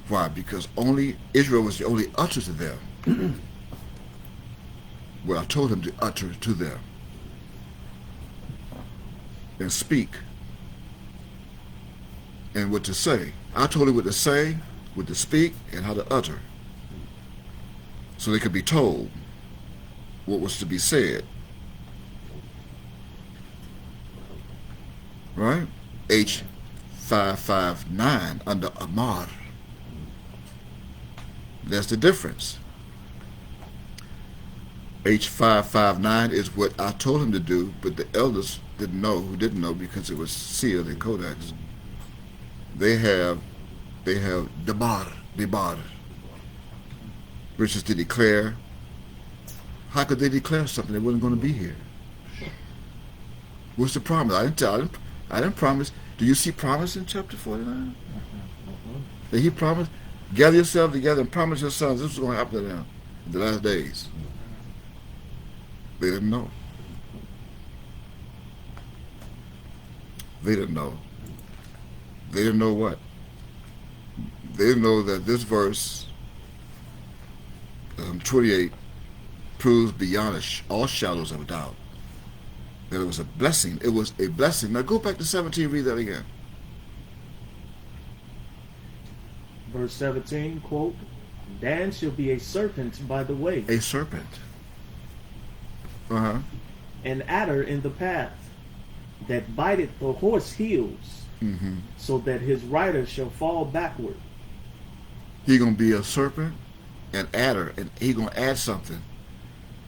Why? Because only Israel was the only utter to them. Well, I told him to utter to them and speak and what to say. I told him what to say, what to speak, and how to utter, so they could be told what was to be said. Right? H 559 under Amar. That's the difference. H 559 is what I told him to do, but the elders didn't know because it was sealed in codex. They have debar, which is to declare. How could they declare something that wasn't going to be here? What's the promise? I didn't promise. Do you see promise in chapter 49? That he promised, gather yourself together and promise your sons this is going to happen to them in the last days. They didn't know. They didn't know. They didn't know what? They didn't know that this verse, 28, proves beyond all shadows of a doubt that it was a blessing. It was a blessing. Now go back to 17, read that again. Verse 17, quote, Dan shall be a serpent by the way. A serpent. Uh-huh. An adder in the path, that biteth the horse heels, so that his rider shall fall backward. He's going to be a serpent, an adder, and he's going to add something.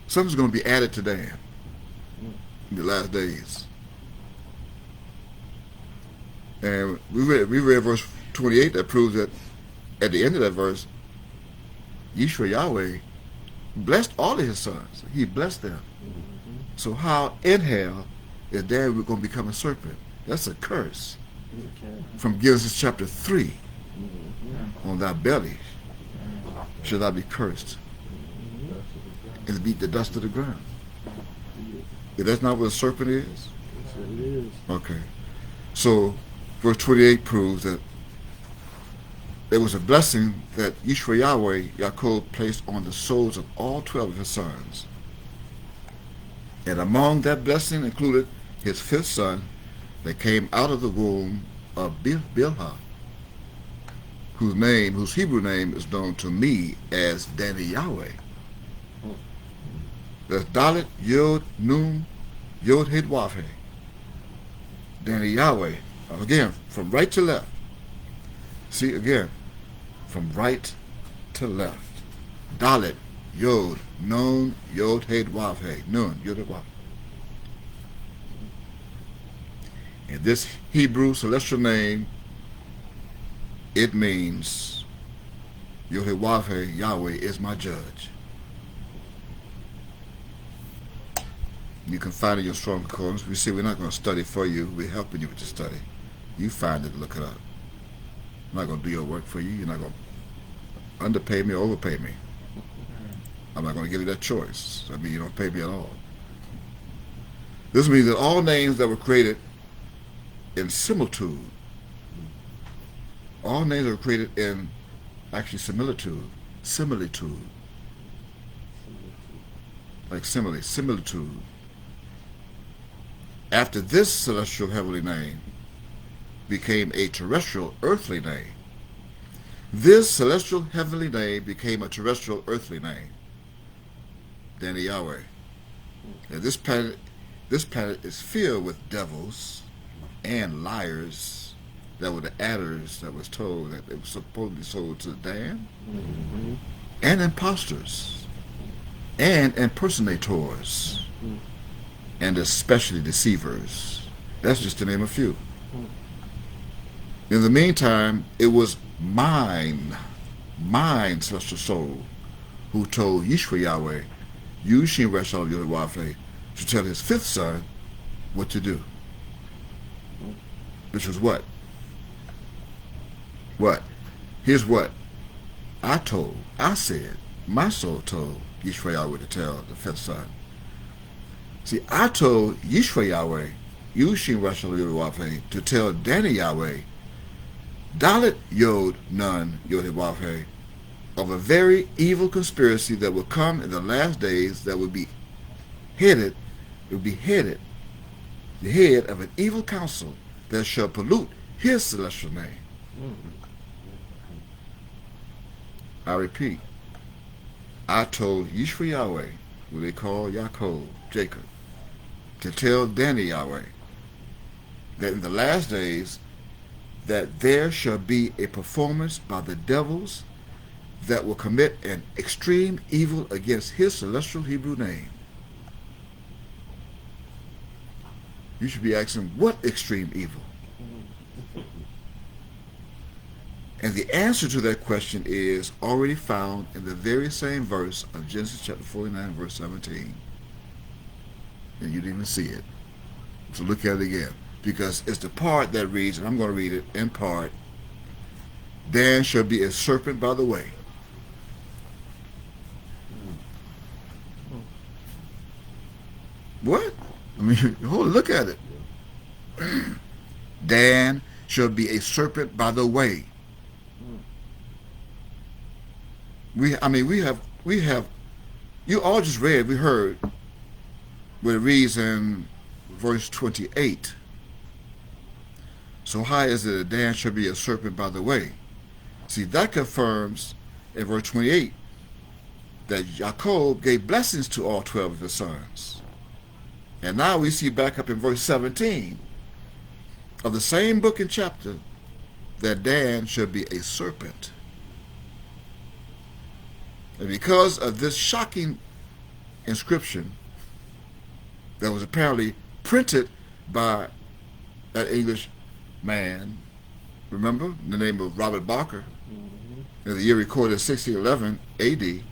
Something's going to be added to Dan in the last days. And we read verse 28 that proves that at the end of that verse, Yishra Yahweh blessed all of his sons. He blessed them. So how in hell is Dan going to become a serpent? That's a curse. Okay. From Genesis chapter 3. On thy belly shall thou be cursed, and beat the dust of the ground. If that's not what a serpent is? That's what it is. Okay. So verse 28 proves that there was a blessing that Yishra Yahweh, Yaakov, placed on the souls of all 12 of his sons. And among that blessing included his fifth son that came out of the womb of Bilhah, whose Hebrew name is known to me as Danny Yahweh. That's Dalet, Yod, Nun, Yod, Hid, Waf, He. Danny Yahweh. Again, from right to left. See, again, from right to left. Dalet, Yod, Nun, Yod, Hid, Waf, He. Nun, Yod, Hid, Waf. And this Hebrew celestial name, it means Yod, Hid, Waf, He, Yahweh is my judge. You can find it in your strong concordance. We say we're not going to study for you. We're helping you with the study. You find it, look it up. I'm not going to do your work for you. You're not going to underpay me or overpay me. I'm not going to give you that choice. I mean, you don't pay me at all. This means that all names that were created in similitude, all names that were created in actually similitude, like similitude. After this celestial heavenly name became a terrestrial earthly name. This celestial heavenly name became a terrestrial earthly name. Danny Yahweh. And this planet is filled with devils and liars that were the adders that was told that they were supposedly sold to Dan, and imposters and impersonators, and especially deceivers. That's just to name a few. In the meantime, it was mine celestial soul, who told Yishra Yahweh, Yushin Reshal Yodewafe, to tell his fifth son what to do. Which was what? What? Here's what I said, my soul told Yishra Yahweh to tell the fifth son. See, I told Yishra Yahweh, Yushin Reshal Yodewafe, to tell Danny Yahweh, Dalet Yod Nun Yod Wafe, of a very evil conspiracy that will come in the last days, that would be headed the head of an evil council that shall pollute his celestial name. I repeat, I told Yishra Yahweh, who they call Yaakov, Jacob, to tell Danny Yahweh that in the last days that there shall be a performance by the devils that will commit an extreme evil against his celestial Hebrew name. You should be asking, what extreme evil? And the answer to that question is already found in the very same verse of Genesis chapter 49, verse 17. And you didn't even see it. So look at it again. Because it's the part that reads, and I'm going to read it in part, Dan shall be a serpent by the way. What? I mean, look at it. Dan shall be a serpent by the way. We have, you all just read, we heard, where it reads in verse 28. So how is it that Dan shall be a serpent by the way? See, that confirms in verse 28 that Yaakov gave blessings to all 12 of his sons. And now we see back up in verse 17 of the same book and chapter that Dan shall be a serpent. And because of this shocking inscription that was apparently printed by that English man, remember, in the name of Robert Barker, in the year recorded 1611 AD,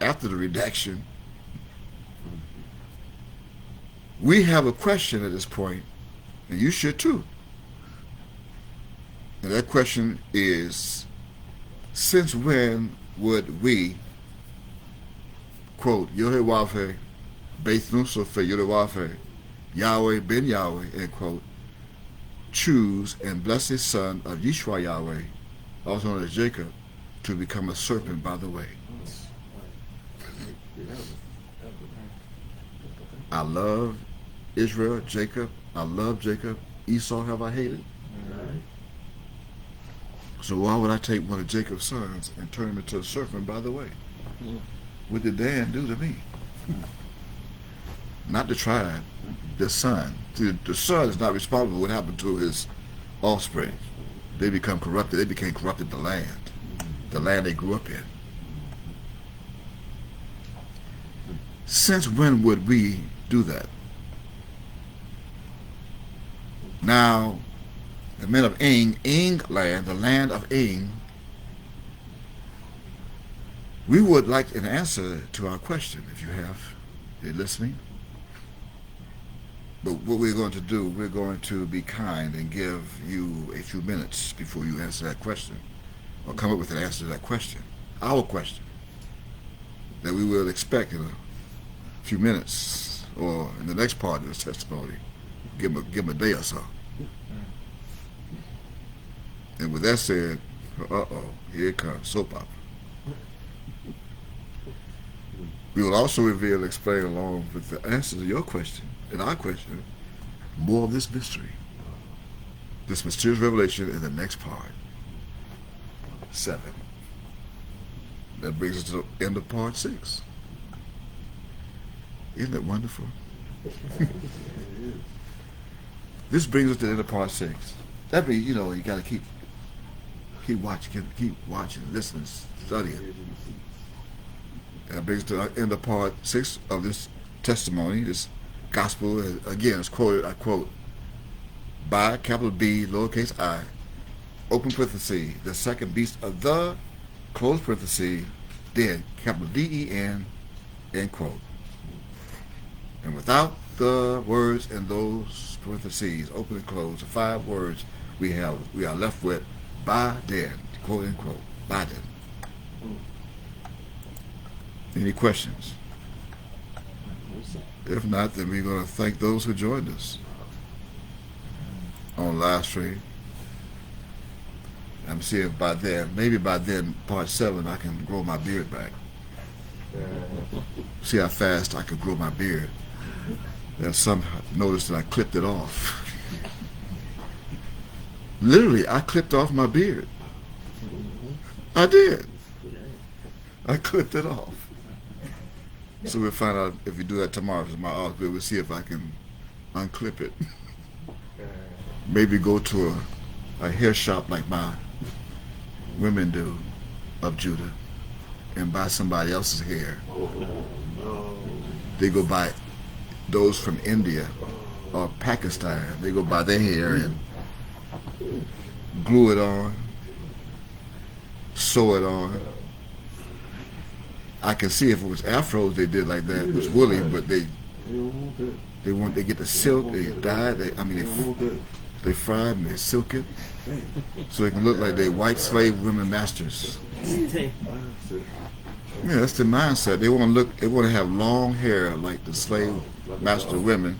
after the redaction. We have a question at this point, and you should too. And that question is, since when would we, quote, Yehowahe, Beit Nusofe Yehowahe, Yahweh ben Yahweh, end quote, choose and bless his son of Yishwa Yahweh, also known as Jacob, to become a serpent by the way? I love Israel, Jacob. I love Jacob. Esau have I hated. So why would I take one of Jacob's sons and turn him into a serpent by the way? What did Dan do to me? Not the tribe, the son. See, the son is not responsible for what happened to his offspring. They become corrupted. They became corrupted the land they grew up in. Since when would we do that? Now, the men of Ing land, the land of Ing, we would like an answer to our question, if you have. You're listening? But what we're going to do, we're going to be kind and give you a few minutes before you answer that question, or come up with an answer to that question, our question, that we will expect in a few minutes, or in the next part of this testimony. Give him a day or so. And with that said, here it comes, soap opera. We will also reveal and explain along with the answer to your question and our question, more of this mystery, this mysterious revelation in the next part, 7. That brings us to the end of part 6. Isn't that wonderful? This brings us to the end of part 6. That means, you got to keep watching, listening, studying. That brings us to the end of part 6 of this testimony, this gospel. Again, it's quoted, I quote, by capital B, lowercase I, open parenthesis, the second beast of the, close parenthesis, then capital D-E-N, end quote. And without the words in those parentheses, open and close, the 5 words we are left with, by then, quote unquote, by then. Any questions? If not, then we're going to thank those who joined us on live stream. I'm seeing maybe by then, part 7, I can grow my beard back. See how fast I can grow my beard. And some noticed that I clipped it off. Literally, I clipped off my beard. I did. I clipped it off. So we'll find out if we do that tomorrow. We'll see if I can unclip it. Maybe go to a hair shop like my women do of Judah and buy somebody else's hair. They go buy those from India or Pakistan. They go buy their hair and glue it on, sew it on. I can see if it was afros they did like that. It was woolly, but they get the silk, they dye, they fry it and they silk it so it can look like they white slave women masters. Yeah, that's the mindset. They want to have long hair like the slave master women,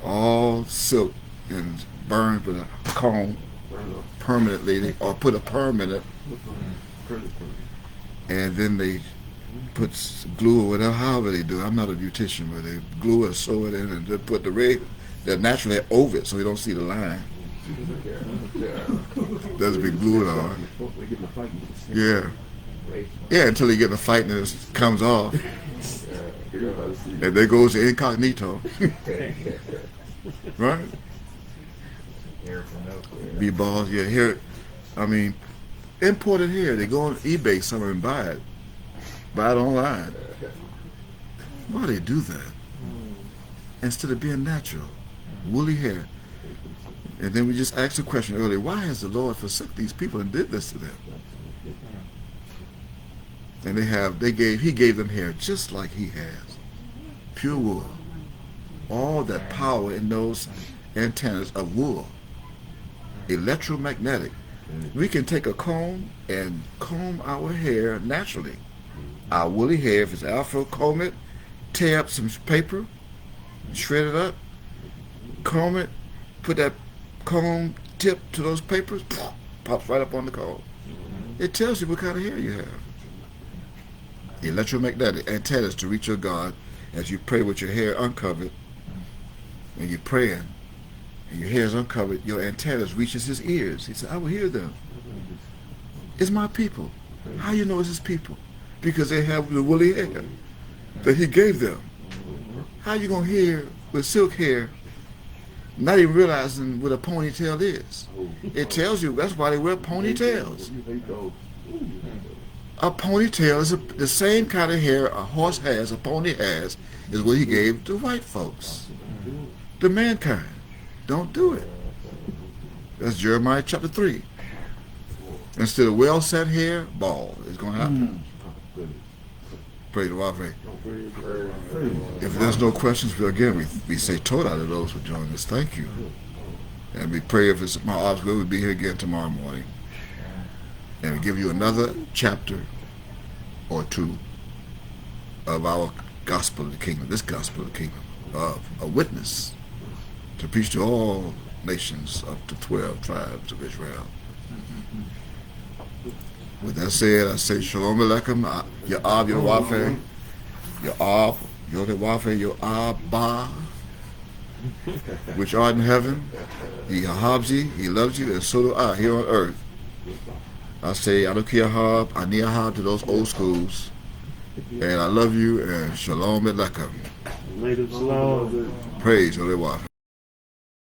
all silk and burned with a comb permanently, or put a perm in it, and then they put glue or whatever, however they do. I'm not a beautician, but they glue it, sew it in, and then put the red that naturally over it so you don't see the line. Doesn't be glued on. Yeah. Yeah, until they get in a fight and it comes off. And there goes the incognito. Right? Be balls, yeah, here. Imported hair. They go on eBay somewhere and buy it. Buy it online. Why do they do that? Instead of being natural. Woolly hair. And then we just asked the question earlier, why has the Lord forsaken these people and did this to them? And he gave them hair just like he has. Pure wool. All that power in those antennas of wool. Electromagnetic. We can take a comb and comb our hair naturally. Our woolly hair, if it's afro, comb it, tear up some paper, shred it up, comb it, put that comb tip to those papers, pops right up on the comb. It tells you what kind of hair you have. Electromagnetic antennas to reach your God as you pray with your hair uncovered. When you're praying and your hair is uncovered, your antennas reaches his ears. He said, I will hear them. It's my people. How you know it's his people? Because they have the woolly hair that he gave them. How you going to hear with silk hair, not even realizing what a ponytail is? It tells you that's why they wear ponytails. A ponytail is the same kind of hair a horse has, a pony has, is what he gave to white folks. The mankind. Don't do it. That's Jeremiah chapter 3. Instead of well-set hair, bald. It's going to happen. Praise the Lord. If there's no questions, we say total to those who join us. Thank you. And we pray if it's my God's will, we'll be here again tomorrow morning. And we give you another chapter or two of our gospel of the kingdom, this gospel of the kingdom, of a witness to preach to all nations up to 12 tribes of Israel. With that said, I say Shalom Aleichem, Ya'ab Yawafeh, Ya'ab Yodewafeh, Ya'ab, which art in heaven. He habs you, he loves you, and so do I here on earth. I say Anuki Ahab, Ani Ahab to those old schools. And I love you, and Shalom Aleichem. Later, Shalom. Praise Yodewafeh.